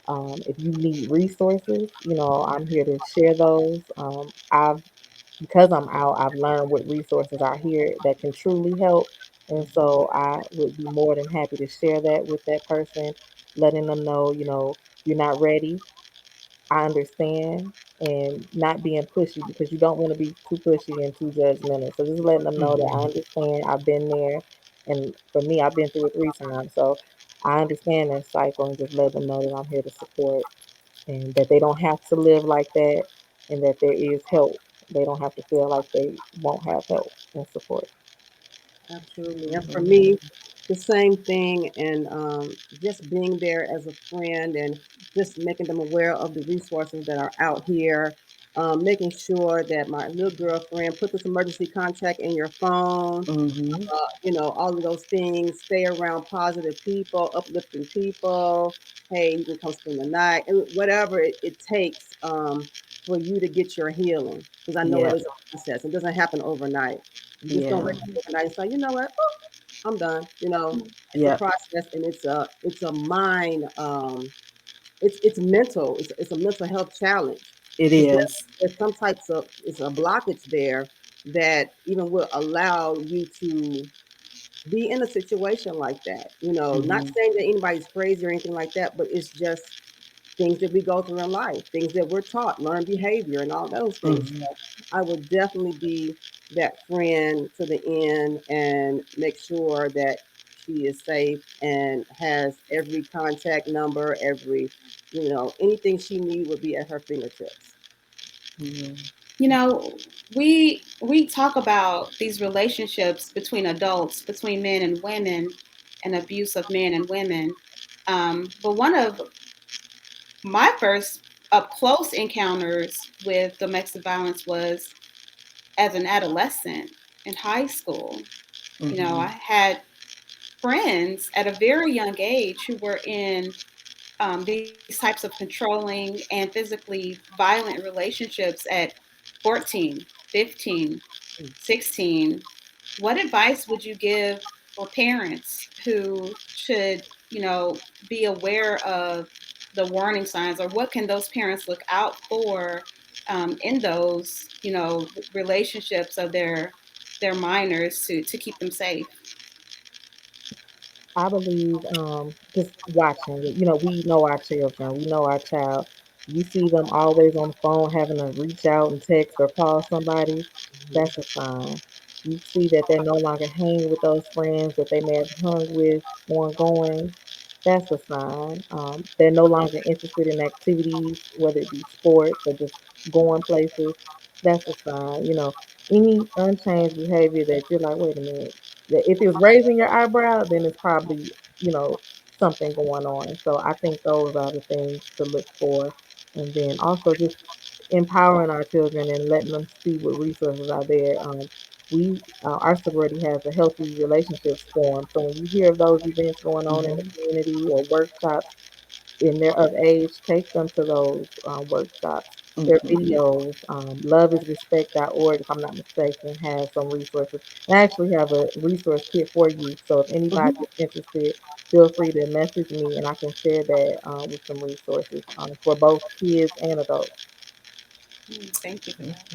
D: If you need resources, I'm here to share those. Because I'm out, I've learned what resources are here that can truly help. And so I would be more than happy to share that with that person, letting them know, you're not ready. I understand, and not being pushy because you don't want to be too pushy and too judgmental. So just letting them know that I
C: Mhm.
D: understand, I've been there. And for me, I've been through it 3 times. So I understand that cycle and just let them know that I'm here to support and that they don't have to live like that and that there is help. They don't have to feel like they won't have help and support.
E: absolutely. And for me, the same thing. And just being there as a friend and just making them aware of the resources that are out here. Making sure that my little girlfriend put this emergency contact in your phone.
C: Mhm.
E: All of those things. Stay around positive people, uplifting people. Hey, you can come spend the night, and whatever it takes for you to get your healing. Because I know it
C: Yeah.
E: is a process. It doesn't happen overnight. You just don't
C: Yeah.
E: wake up overnight and say, you know what, I'm done. It's a
C: Yeah.
E: process, and it's a mind. It's mental. It's a mental health challenge
C: It
E: because
C: is.
E: there's some types of it's a blockage there that even will allow you to be in a situation like that. Not
C: Mhm.
E: saying that anybody's crazy or anything like that, but it's just things that we go through in life, things that we're taught, learn behavior and all those things.
C: Mhm.
E: So I would definitely be that friend to the end and make sure that she is safe and has every contact number, anything she need would be at her fingertips.
C: Yeah.
B: You know, we talk about these relationships between adults, between men and women, and abuse of men and women. But one of my first up close encounters with domestic violence was as an adolescent in high school. You know, I had friends at a very young age who were in these types of controlling and physically violent relationships at 14, 15, 16. What advice would you give for parents who should, you know, be aware of the warning signs, or what can those parents look out for in those, you know, relationships of their minors to keep them safe?
D: I believe just watching it. You know, we know our children. We know our child. You see them always on the phone having to reach out and text or call somebody. That's a sign. You see that they're no longer hanging with those friends that they may have hung with ongoing. That's a sign. They're no longer interested in activities, whether it be sports or just going places. That's a sign. You know, any unchanged behavior that you're like, wait a minute, that if it's raising your eyebrow, then it's probably, you know, something going on. So I think those are the things to look for. And then also just empowering our children and letting them see what resources are there. Our sorority has a healthy relationships forum. So when you hear of those events going on in the community or workshops, and they're of age, take them to those workshops. Their videos, loveisrespect.org, if I'm not mistaken, has some resources. And I actually have a resource kit for you. So if anybody is interested, feel free to message me and I can share that with some resources for both kids and adults.
B: Thank you for that.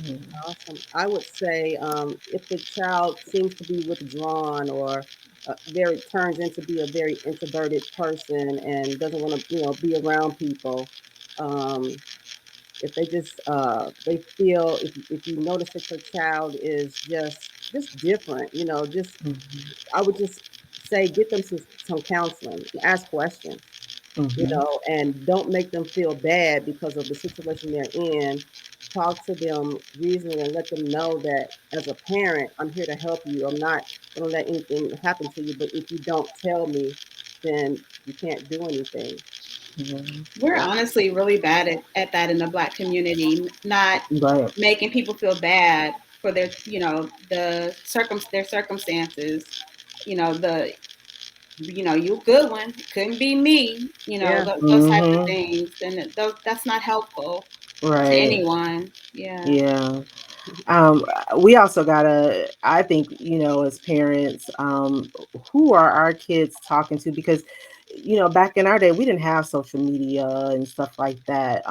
E: Awesome. I would say if the child seems to be withdrawn or very turns into be a very introverted person and doesn't want to, be around people, um, if they just they feel if you notice that your child is just different, just I would just say get them some counseling, ask questions, and don't make them feel bad because of the situation they're in. Talk to them reasonably and let them know that as a parent, I'm here to help you. I'm not going to let anything happen to you, but if you don't tell me, then you can't do anything.
B: We're
E: Yeah.
B: honestly really bad at that in the Black community, not
C: Right.
B: making people feel bad for their, you know, their circumstances. You know, you a good one, couldn't be me. You know,
E: Yeah.
B: those type of
C: Mm-hmm.
B: things. And that's not helpful to
C: Right.
B: anyone. Yeah.
C: Yeah. Um, we also gotta, I think, as parents, who are our kids talking to? Because, back in our day, we didn't have social media and stuff like that.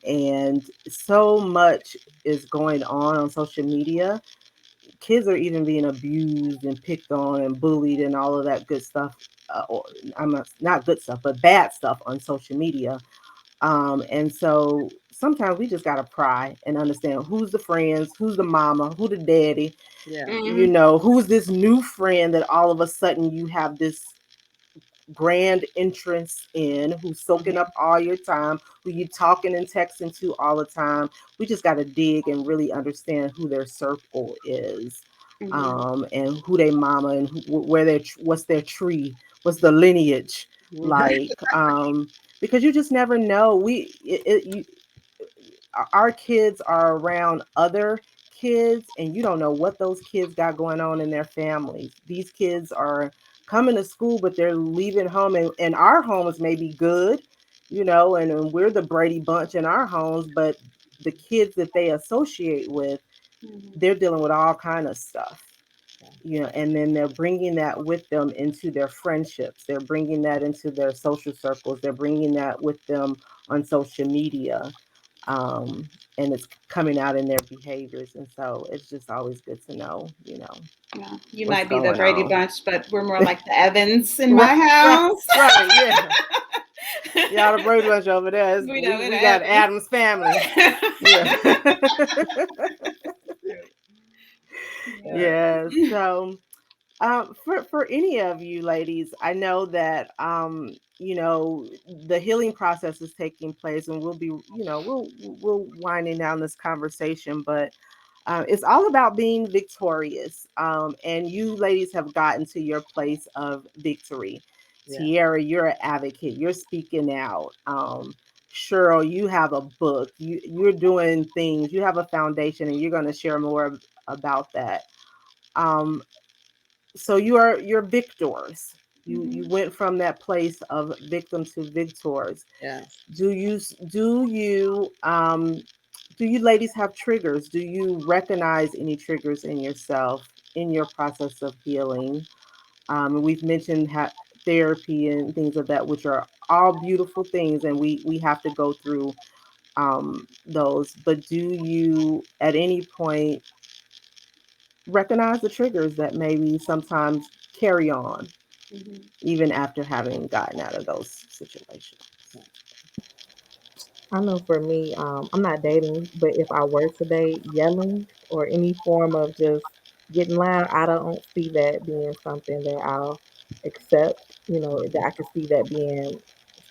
C: And so much is going on social media. Kids are even being abused and picked on and bullied and all of that good stuff. Or I'm not good stuff, but bad stuff on social media. And so sometimes we just gotta pry and understand who's the friends, who's the mama, who the daddy,
E: Yeah.
B: Hmm.
C: who's this new friend that all of a sudden you have this grand entrance in, who's soaking up all your time, who you talking and texting to all the time. We just gotta dig and really understand who their circle is.
B: Hmm.
C: And who they mama and where their what's their tree, what's the lineage like, because you just never know. Our kids are around other kids and you don't know what those kids got going on in their families. These kids are coming to school but they're leaving home, and our homes may be good, and we're the Brady Bunch in our homes, but the kids that they associate with,
B: Hmm.
C: they're dealing with all kind of stuff, and then they're bringing that with them into their friendships, they're bringing that into their social circles, they're bringing that with them on social media, um, and it's coming out in their behaviors. And so it's just always good to know,
B: Yeah. You
C: what's
B: might be the
C: going
B: Brady
C: on.
B: Bunch, but we're more like the Evans in
C: Right,
B: my
C: right,
B: house.
C: right, yeah. Y'all the Brady Bunch over there.
B: We know we're
C: We
B: the
C: got
B: Evans.
C: Adam's family. Yeah.
B: Yeah.
C: Yeah. So for any of you ladies, I know that the healing process is taking place, and we'll be, we'll winding down this conversation. But It's all about being victorious. And you ladies have gotten to your place of victory.
E: Yeah.
C: Tierra, you're an advocate. You're speaking out. Cheryl, you have a book. You're doing things. You have a foundation, and you're going to share more about that. Um, so you're victors. You
B: Mhm.
C: went from that place of victim to victors.
E: Yes.
C: Do you ladies have triggers? Do you recognize any triggers in yourself in your process of healing? We've mentioned therapy and things of that, which are all beautiful things, and we have to go through those. But do you at any point recognize the triggers that maybe sometimes carry on
B: Mhm.
C: even after having gotten out of those situations?
D: I know for me, I'm not dating, but if I were to date, yelling or any form of just getting loud, I don't see that being something that I'll accept. You know, that I could see that being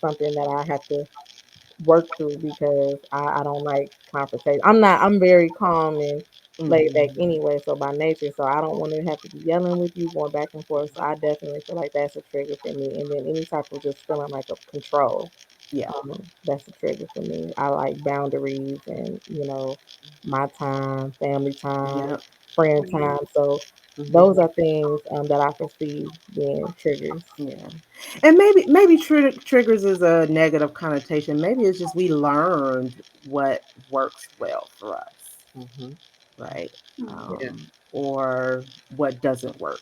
D: something that I have to work through because I don't like confrontation. I'm very calm and laid back
C: Hmm.
D: anyway, so by nature, so I don't want to have to be yelling with you, going back and forth. So I definitely feel like that's a trigger for me. And then any type of just feeling like of control,
C: Yeah.
D: that's a trigger for me. I like boundaries and, my time, family time,
C: Yeah.
D: friend
B: Mhm.
D: time. So
E: Hmm.
D: those are things that I foresee being triggers.
C: Yeah. And maybe triggers is a negative connotation. Maybe it's just we learned what works well for us,
E: Hmm.
C: right?
B: Mhm.
E: Yeah.
C: Or what doesn't work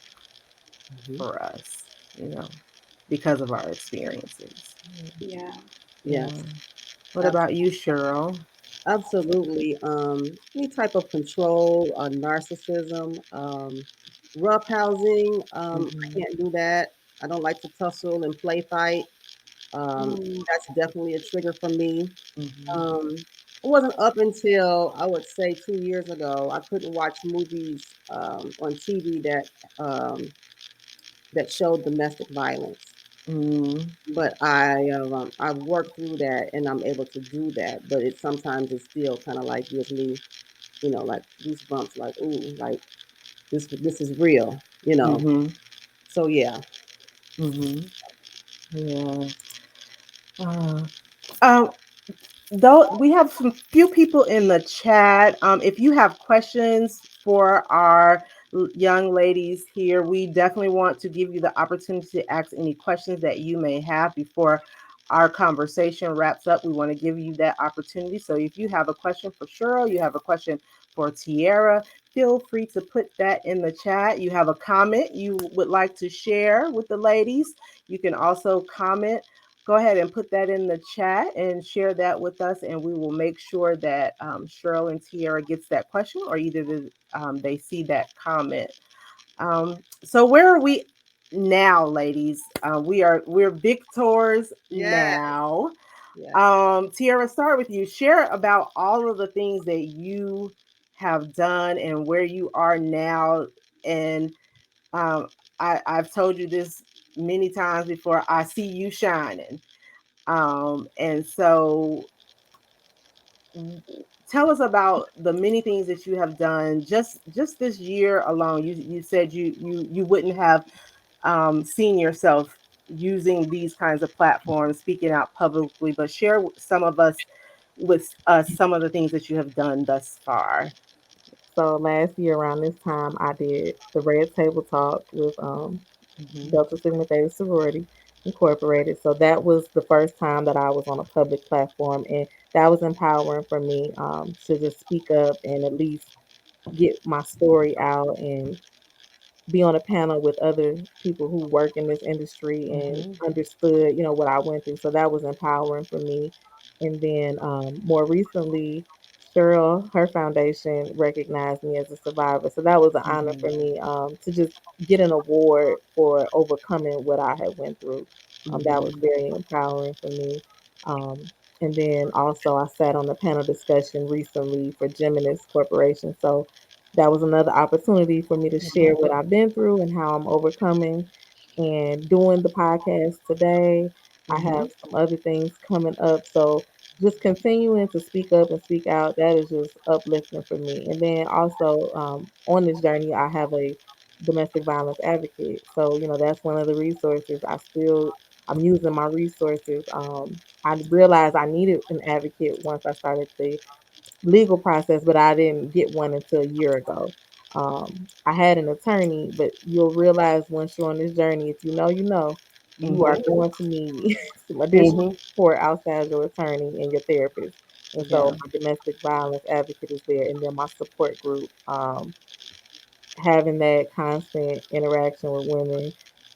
E: Hmm.
C: for us, you know, because of our experiences.
B: Yeah.
C: Yeah.
E: Yes.
C: What about you, Cheryl?
E: Absolutely. Any type of control, narcissism, roughhousing. I
C: Hmm.
E: can't do that. I don't like to tussle and play fight.
B: Mm.
E: That's definitely a trigger for me.
C: Hmm.
E: It wasn't up until I would say 2 years ago I couldn't watch movies on TV that showed domestic violence.
C: Hmm.
E: But I've worked through that and I'm able to do that. But it sometimes it still kind of like gives me, like goosebumps, like ooh, like this is real, you know.
C: Hmm.
E: So yeah,
C: Hmm. Yeah. Uh, um, Though we have some few people in the chat. If you have questions for our young ladies here, we definitely want to give you the opportunity to ask any questions that you may have before our conversation wraps up. We want to give you that opportunity. So if you have a question for Cheryl, you have a question for Tierra, feel free to put that in the chat. You have a comment you would like to share with the ladies, you can also comment. Go ahead and put that in the chat and share that with us, and we will make sure that Cheryl and Tierra gets that question, or either they see that comment. So where are we now, ladies? We're victors
E: yeah,
C: now.
E: yeah,
C: Tierra, start with you. Share about all of the things that you have done and where you are now. And um, I've told you this many times before. I see you shining. And so tell us about the many things that you have done just this year alone. You said you wouldn't have seen yourself using these kinds of platforms, speaking out publicly, but share with us some of the things that you have done thus far.
D: So last year around this time, I did the Red Table Talk with
C: Hmm.
D: Delta Sigma Theta Sorority Incorporated. So that was the first time that I was on a public platform, and that was empowering for me to just speak up and at least get my story out and be on a panel with other people who work in this industry and
C: Hmm.
D: understood, what I went through. So that was empowering for me. And then more recently, Cheryl, her foundation recognized me as a survivor. So that was an honor
C: Hmm.
D: for me to just get an award for overcoming what I had went through. That was
C: Hmm.
D: very empowering for me. And then also I sat on the panel discussion recently for Geminis Corporation. So that was another opportunity for me to share what I've been through and how I'm overcoming and doing the podcast today. I have
C: Hmm.
D: some other things coming up. So just continuing to speak up and speak out, that is just uplifting for me. And then also on this journey, I have a domestic violence advocate. So, that's one of the resources I'm using my resources. I realized I needed an advocate once I started the legal process, but I didn't get one until a year ago. I had an attorney, but you'll realize once you're on this journey, if you know, you are
C: Mm-hmm.
D: going to need some additional
C: Mm-hmm.
D: support outside your attorney and your therapist. And so
C: Yeah.
D: my domestic violence advocate is there, and then my support group. Having that constant interaction with women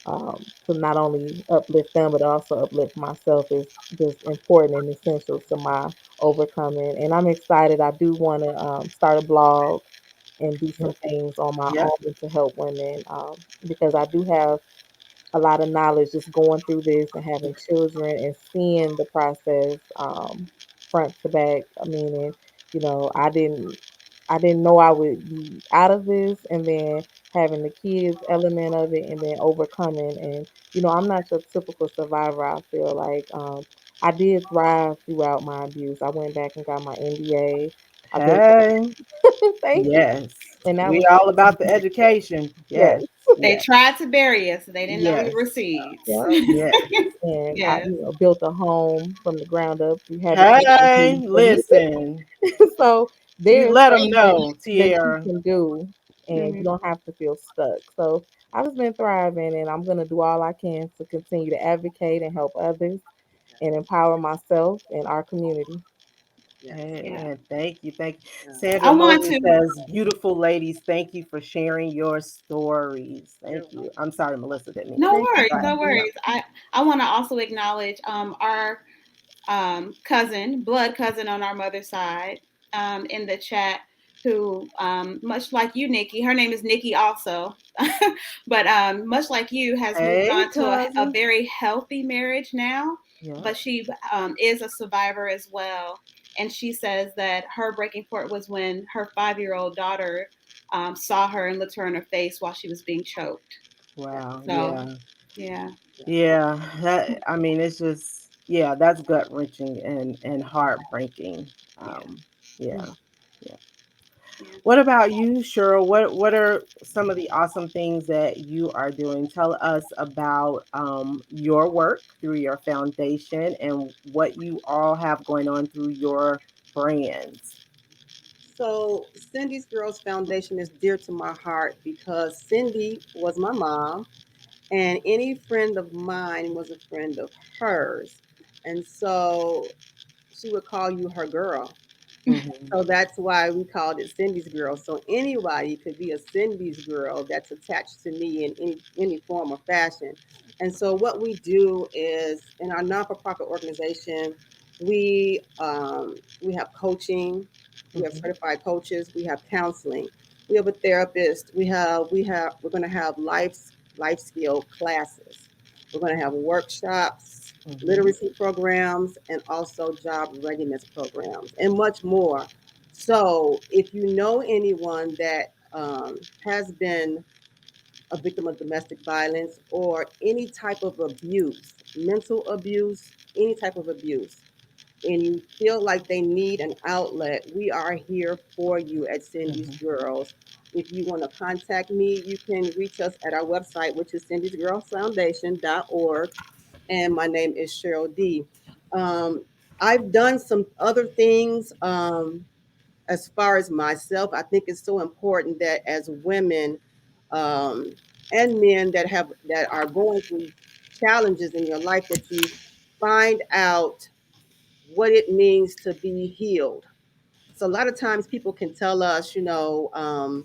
D: to not only uplift them but also uplift myself is just important and essential to my overcoming. And I'm excited. I do want to start a blog and do some things on my
C: Yep.
D: own to help women because I do have a lot of knowledge just going through this and having children and seeing the process front to back. I mean, and I didn't know I would be out of this, and then having the kids element of it, and then overcoming. And I'm not your typical survivor. I feel like I did thrive throughout my abuse. I went back and got my MBA. I built.
C: Hey.
D: Thank you,
C: Yes.
D: and that
C: We
D: was
C: all about the education.
D: yes,
C: Yes.
B: They
C: Yes.
B: tried to bury us. They didn't know we
C: Yes.
B: were seeds.
D: yeah.
C: Yes.
D: And I,
B: Yes.
D: built a home from the ground up through having
C: Hey,
D: me.
C: listen.
D: So
C: You
D: there's
C: let them
D: things
C: know,
D: that you
C: Tierra.
D: can do, and you
B: Mhm.
D: don't have to feel stuck. So I've just been thriving, and I'm gonna do all I can to continue to advocate and help others and empower myself and our community.
E: Yes.
B: Yeah.
C: Amen. Thank you. Thank you.
E: Yeah.
B: I
C: Sandra
B: want
C: Moses
B: to.
C: says, beautiful ladies, thank you for sharing your stories. Thank you. I'm sorry, Melissa, didn't mean to.
B: No
D: Thank you
B: worries,
C: Go
D: for
C: ahead.
B: no
D: having me.
C: Yeah.
B: worries. I want to also acknowledge our cousin, blood cousin on our mother's side, in the chat, who, much like you, Nikki, her name is Nikki also, but much like you, has moved
C: Hey,
B: on to a
C: cousin.
B: very healthy marriage now.
C: Yeah.
B: But she is a survivor as well. And she says that her breaking point was when her 5-year-old daughter saw her and looked her in her face while she was being choked.
C: Wow.
B: So,
C: Yeah.
B: yeah.
C: Yeah. I mean, it's just, yeah, that's gut wrenching and heartbreaking.
B: Yeah.
C: Yeah.
E: Mm.
C: Yeah.
B: Yeah.
C: What about you, Cheryl? What are some of the awesome things that you are doing? Tell us about your work through your foundation and what you all have going on through your brands.
E: So Cindy's Girls Foundation is dear to my heart because Cindy was my mom, and any friend of mine was a friend of hers. And so she would call you her girl.
C: Hmm.
E: So that's why we called it Cindy's Girl. So anybody could be a Cindy's Girl that's attached to me in any form or fashion. And so what we do is in our non-for-profit organization, we have coaching, we have
C: Hmm.
E: certified coaches, we have counseling, we have a therapist, we're going to have life skill classes, we're going to have workshops,
C: Hmm.
E: literacy programs, and also job readiness programs, and much more. So, if you know anyone that has been a victim of domestic violence or any type of abuse, mental abuse, any type of abuse, and you feel like they need an outlet, we are here for you at Cindy's
C: Hmm.
E: Girls. If you want to contact me, you can reach us at our website, which is cindysgirlsfoundation.org. And my name is Cheryl D. Um, I've done some other things. As far as myself, I think it's so important that as women um, and men that are going through challenges in your life, that you find out what it means to be healed. So a lot of times people can tell us, oh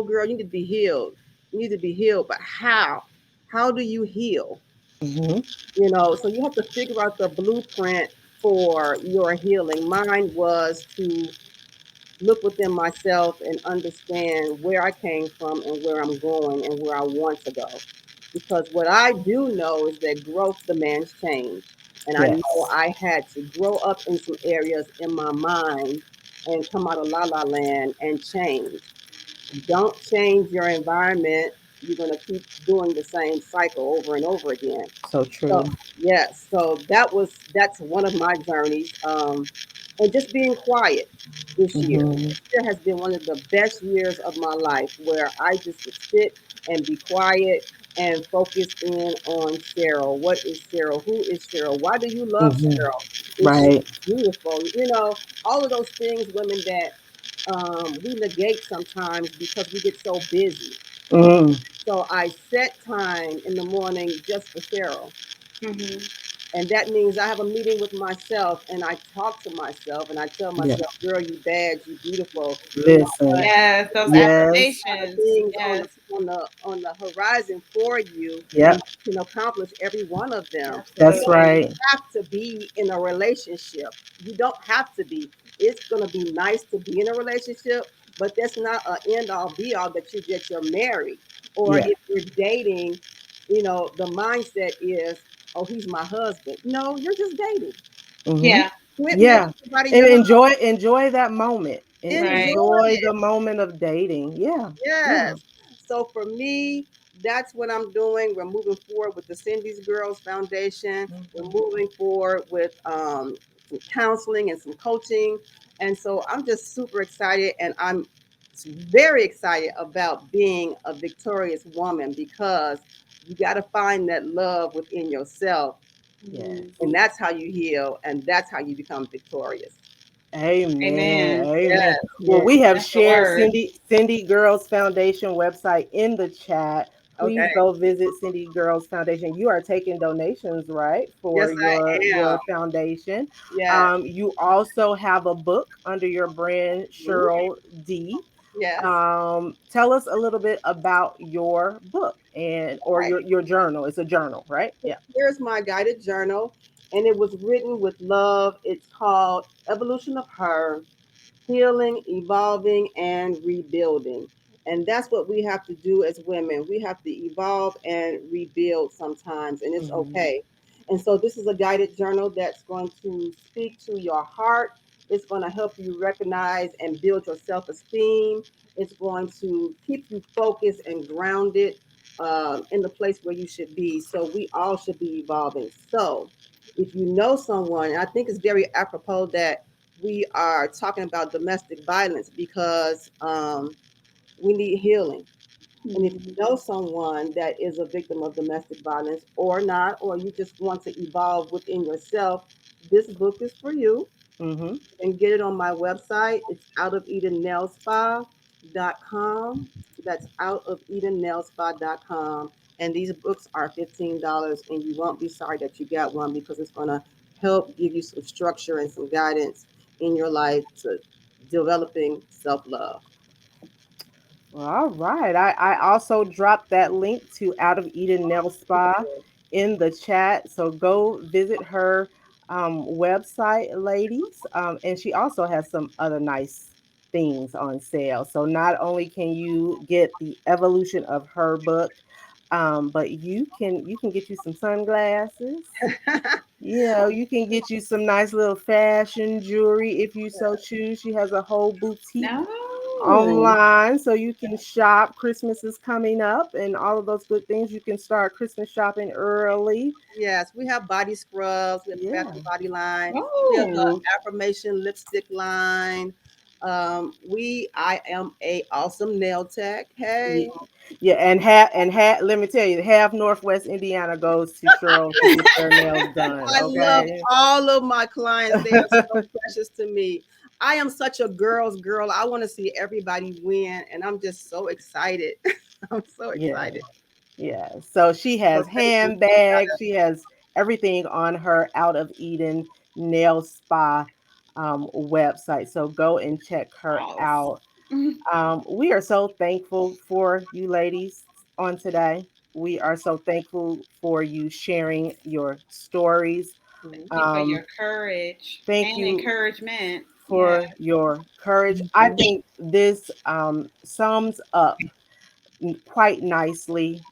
E: girl, you need to be healed. You need to be healed, but how? How do you heal?
C: Hmm.
E: So you have to figure out the blueprint for your healing. Mine was to look within myself and understand where I came from and where I'm going and where I want to go. Because what I do know is that growth demands change. And I know
C: Yes.
E: I had to grow up in some areas in my mind and come out of la la land and change. Don't change your environment, you're going to keep doing the same cycle over and over again.
C: So
E: So
C: true.
E: yes, so that's one of my journeys. And just being quiet this year.
C: Hmm.
E: This year has been one of the best years of my life where I just would sit and be quiet and focus in on Cheryl. What is Cheryl? Who is Cheryl? Why do you love
C: Hmm.
E: Cheryl? Is she
C: Right.
E: beautiful? All of those things, women, that we negate sometimes because we get so busy.
C: Mm.
E: So I set time in the morning just for Cheryl.
B: Mm-hmm.
E: And that means I have a meeting with myself and I talk to myself and I tell
C: Yeah.
E: myself, girl, you bad, you beautiful. You know
C: Listen.
E: what?
B: Yes, those
C: Yes.
B: affirmations.
E: Things
B: Yes,
E: on the horizon for you, and
C: Yep.
E: you can accomplish every one of them.
C: That's
E: You don't
B: absolutely.
C: right.
E: have to be in a relationship. You don't have to be. It's gonna be nice to be in a relationship, but that's not an end all be all that you're married. Or
C: Yeah.
E: if you're dating, the mindset is, oh, he's my husband. No, you're just dating.
C: Hmm.
B: Yeah,
E: Quit making
C: Yeah.
E: everybody
C: And
E: your husband.
C: enjoy that moment.
B: right.
E: Enjoy
C: Enjoy
E: it.
C: the moment of dating. Yeah. Yeah.
E: Yes. So for me, that's what I'm doing. We're moving forward with the Cindy's Girls Foundation. We're moving forward with some counseling and some coaching. And so I'm just super excited, and I'm very excited about being a victorious woman because you got to find that love within yourself.
B: Mhm.
C: Yes.
E: And that's how you heal, and that's how you become victorious.
C: Amen.
B: Amen.
C: Amen.
E: Yes,
C: Well,
E: yes.
C: we have
B: That's the
C: shared
B: word.
C: Cindy Girls Foundation website in the chat. Please
E: Okay.
C: go visit Cindy Girls Foundation. You are taking donations, right, for
E: Yes, I am.
C: your foundation.
E: Yes.
C: You also have a book under your brand,
E: Mhm.
C: Cheryl D.
E: Yes.
C: Tell us a little bit about your book and or
E: Right.
C: your journal. It's a journal, right? Yeah.
E: Here's my guided journal, and it was written with love. It's called Evolution of Her, Healing, Evolving, and Rebuilding. And that's what we have to do as women. We have to evolve and rebuild sometimes, and it's
C: Hmm.
E: okay. And so, this is a guided journal that's going to speak to your heart. It's going to help you recognize and build your self esteem. It's going to keep you focused and grounded in the place where you should be. So, we all should be evolving. So, if you know someone, and I think it's very apropos that we are talking about domestic violence because we need healing. And if you
B: Mhm.
E: know someone that is a victim of domestic violence or not, or you just want to evolve within yourself, this book is for you.
C: Hmm.
E: You can get it on my website. It's outoфedennailspa.com. That's outoфedennailspa.com. And these books are $15, and you won't be sorry that you got one because it's going to help give you some structure and some guidance in your life to developing self love.
C: Well, all right. I also dropped that link to Out of Eden Nail Spa in the chat. So go visit her website, ladies. And she also has some other nice things on sale. So not only can you get the evolution of her book, but you can get you some sunglasses. You can get you some nice little fashion jewelry if you so choose. She has a whole boutique
B: No.
C: online so you can shop. Christmas is coming up and all of those good things. You can start Christmas shopping early.
E: Yes, we have body scrubs. We have a Bath
C: Yeah.
E: and Body line. We have an
B: Oh,
E: affirmation lipstick line. I am a awesome nail tech.
C: Yeah,
E: Hey,
C: yeah, and half. Let me tell you, half Northwest Indiana goes to Cheryl to get their nails done.
E: I love
C: Okay.
E: all of my clients. They are so precious to me. I am such a girl's girl. I want to see everybody win, and I'm just so excited. I'm so
C: Yeah.
E: excited.
C: Yeah. So she
E: So
C: has
E: thank you.
C: handbags. She has everything on her Out of Eden Nail Spa website. So go and check her out.
B: awesome.
C: We are so thankful for you ladies on today. We are so thankful for you sharing your stories.
B: Thank you for
C: Um,
B: your courage
C: thank
B: and
C: you
B: encouragement. Yeah.
C: for your courage. I
D: Mhm.
C: think this sums up quite nicely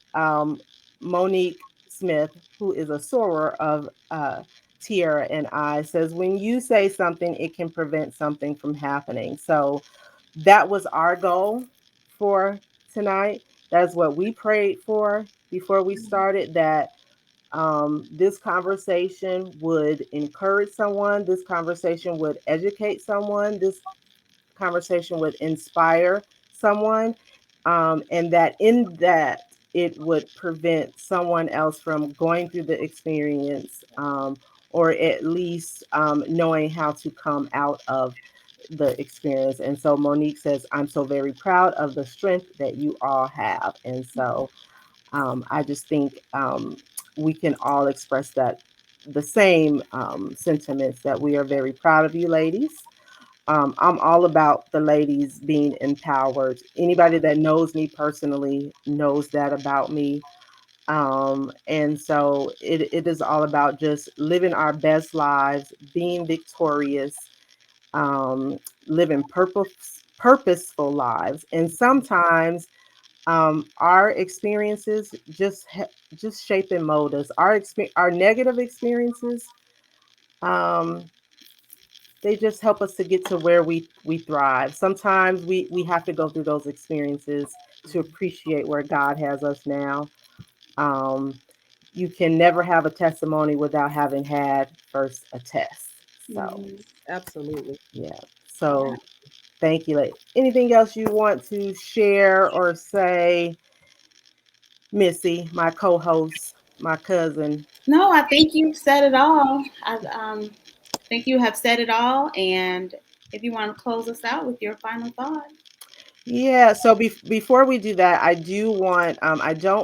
C: Monique Smith, who is a soarer of Tierra and I, says, when you say something, it can prevent something from happening. So that was our goal for tonight. That's what we prayed for before we started, that this conversation would encourage someone, this conversation would educate someone, this conversation would inspire someone, and that in that it would prevent someone else from going through the experience, or at least knowing how to come out of the experience. And so Monique says, I'm so very proud of the strength that you all have. And so I just think we can all express that the same sentiments, that we are very proud of you ladies. I'm all about the ladies being empowered. Anybody that knows me personally knows that about me. And so it is all about just living our best lives, being victorious, um, living purposeful lives. And sometimes our experiences just shape and mold us. Our negative experiences, um, they just help us to get to where we thrive. Sometimes we have to go through those experiences to appreciate where God has us now. Um, you can never have a testimony without having had first a test. So
B: Mhm.
E: Absolutely.
C: yeah.
B: Yeah.
C: So thank you. Anything else you want to share or say, Missy, my co-host, my cousin?
B: No, I think you've said it all. I think you have said it all. And if you want to close us out with your final thought.
C: Yeah, so before we do that, I don't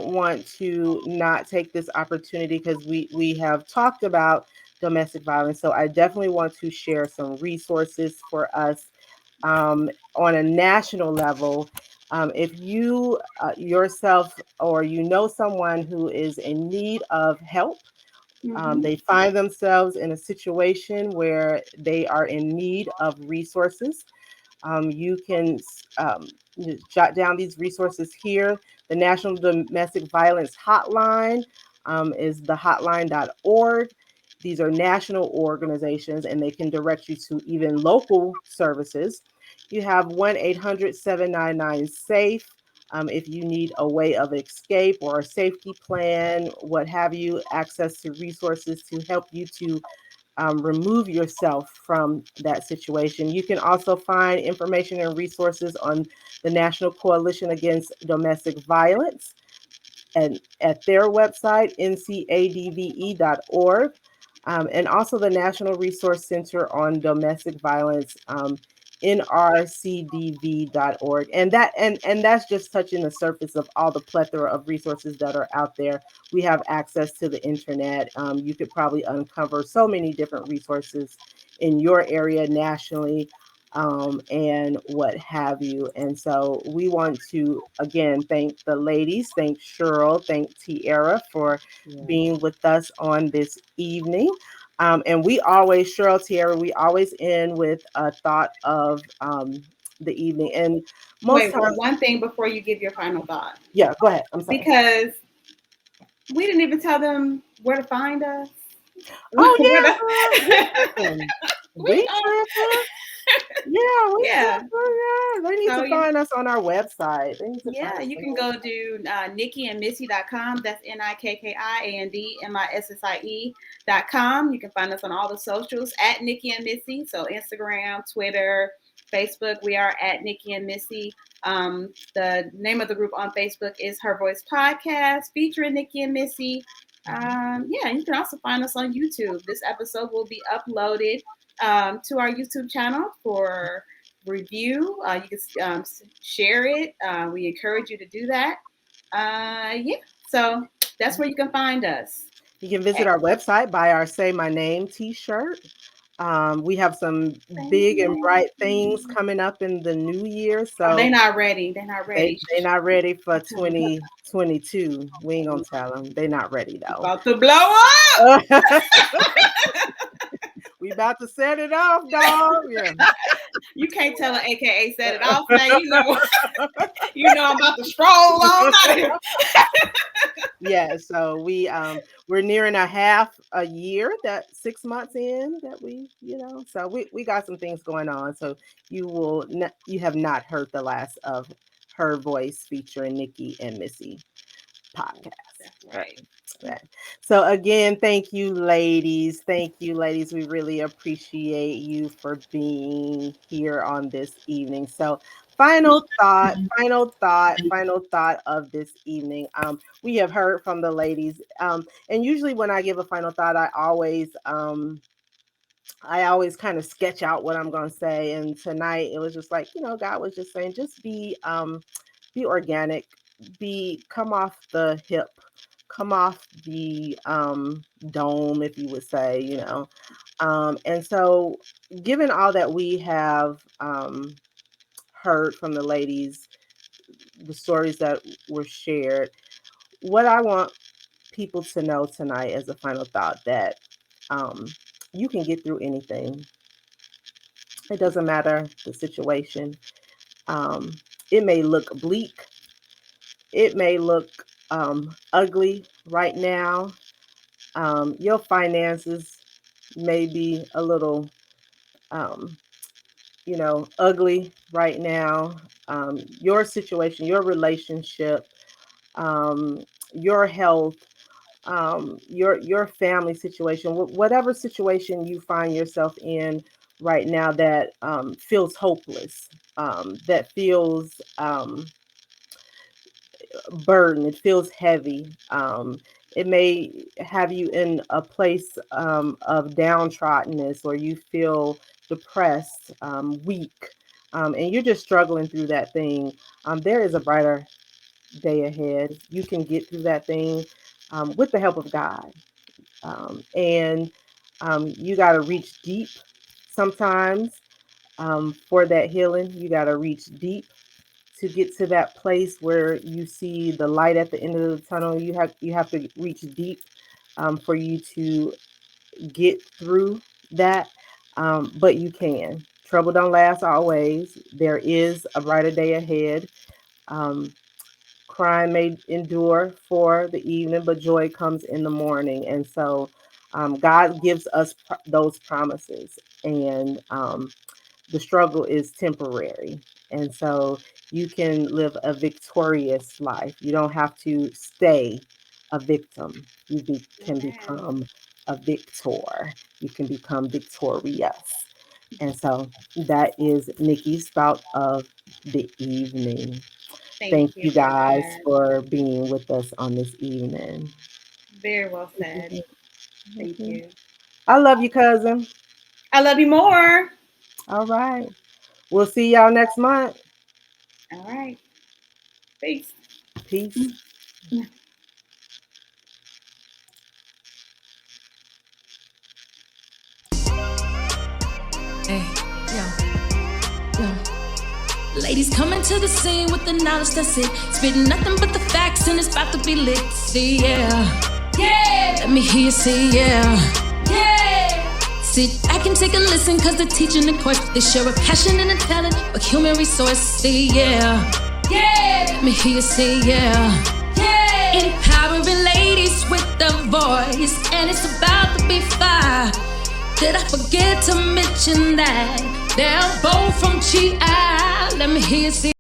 C: want to not take this opportunity, because we have talked about domestic violence. So I definitely want to share some resources for us on a national level. If you yourself, or you know someone who is in need of help,
B: Mm-hmm.
C: they find themselves in a situation where they are in need of resources, you can jot down these resources here. The National Domestic Violence Hotline is the hotline.org. These are national organizations, and they can direct you to even local services. You have 1-800-799-SAFE. If you need a way of escape or a safety plan, what have you, access to resources to help you to remove yourself from that situation. You can also find information and resources on the National Coalition Against Domestic Violence and at their website, ncadve.org, and also the National Resource Center on Domestic Violence, nrcdv.org. And that's just touching the surface of all the plethora of resources that are out there. We have access to the internet. You could probably uncover so many different resources in your area nationally, and what have you. And so we want to again thank the ladies, thank Cheryl, thank Tierra for
E: Yeah.
C: being with us on this evening. And we always, Cheryl, Tierra, we always end with a thought of the evening. And most
B: Wait,
C: times,
B: one thing before you give your final thought,
C: yeah, go ahead. I'm sorry.
B: because we didn't even tell them where to find us.
C: Oh
B: Where to-
C: yeah, girl, we tripping.
B: we
C: We
B: are,
C: tripping. Yeah, we
B: yeah.
C: tripping. Yeah, they need
B: So
C: to
B: you,
C: find us on our website. They need to find
B: yeah,
C: us
B: you
C: on
B: can go to nikkiandmissy.com. That's nikkiandmissie.com. You can find us on all the socials at Nikki and Missy. So Instagram, Twitter, Facebook. We are at Nikki and Missy. The name of the group on Facebook is Her Voice Podcast, featuring Nikki and Missy. Yeah, you can also find us on YouTube. This episode will be uploaded to our YouTube channel for review. You can share it. We encourage you to do that. Yeah, so that's where you can find us.
C: You can visit our website, buy our Say My Name t-shirt. We have some big and bright things coming up in the new year.
B: Oh, they
C: So
B: not ready. They're not ready.
C: they not ready for 2022. We ain't gonna tell them. They not ready though.
B: About to blow up.
C: We about to set it off, dog. Yeah.
B: You can't tell an AKA set it off now. You know, you know I'm about to stroll on out of here.
C: Yeah, so we're nearing a year, that 6 months in that so we got some things going on. So you have not heard the last of Her Voice featuring Nikki and Missy podcast.
B: That's right.
C: Right. So again, thank you, ladies. Thank you, ladies. We really appreciate you for being here on this evening. So final thought of this evening. We have heard from the ladies. And usually when I give a final thought, I always kind of sketch out what I'm going to say. And tonight it was just like, God was just saying, just be organic, come off the hip, come off the dome, if you would say, and so given all that we have heard from the ladies, the stories that were shared, what I want people to know tonight as a final thought, that you can get through anything. It doesn't matter the situation. It may look bleak. It may look ugly right now. Your finances may be a little, ugly right now. Your situation, your relationship, your health, your family situation, whatever situation you find yourself in right now that feels hopeless, that feels burden, it feels heavy. It may have you in a place of downtroddenness, or you feel depressed, weak, and you're just struggling through that thing. There is a brighter day ahead. You can get through that thing with the help of God. And you got to reach deep sometimes for that healing. You got to reach deep to get to that place where you see the light at the end of the tunnel. You have to reach deep for you to get through that. But you can. Trouble don't last always. There is a brighter day ahead. Crime may endure for the evening, but joy comes in the morning. And so God gives us those promises. And the struggle is temporary. And so you can live a victorious life. You don't have to stay a victim. You can become a victor. You can become victorious. And so that is Nikki's thought of the evening. Thank you guys for being with us on this evening.
B: Very well said. Thank you.
C: I love you, cousin.
B: I love you more.
C: All right. We'll see y'all next month.
B: All right. Peace.
C: Peace.
A: Hey, yo. Ladies coming to the scene with the knowledge that's it. Spitting nothing but the facts and it's about to be lit. See, yeah. Let me hear you say, yeah. Sit back and take a listen, cause the teaching and course, they share a passion and a talent, a human resource. See, yeah. Let me hear you say, yeah. Empowering ladies with the voice, and it's about to be fire. Did I forget to mention that they're both from GI? Let me hear you say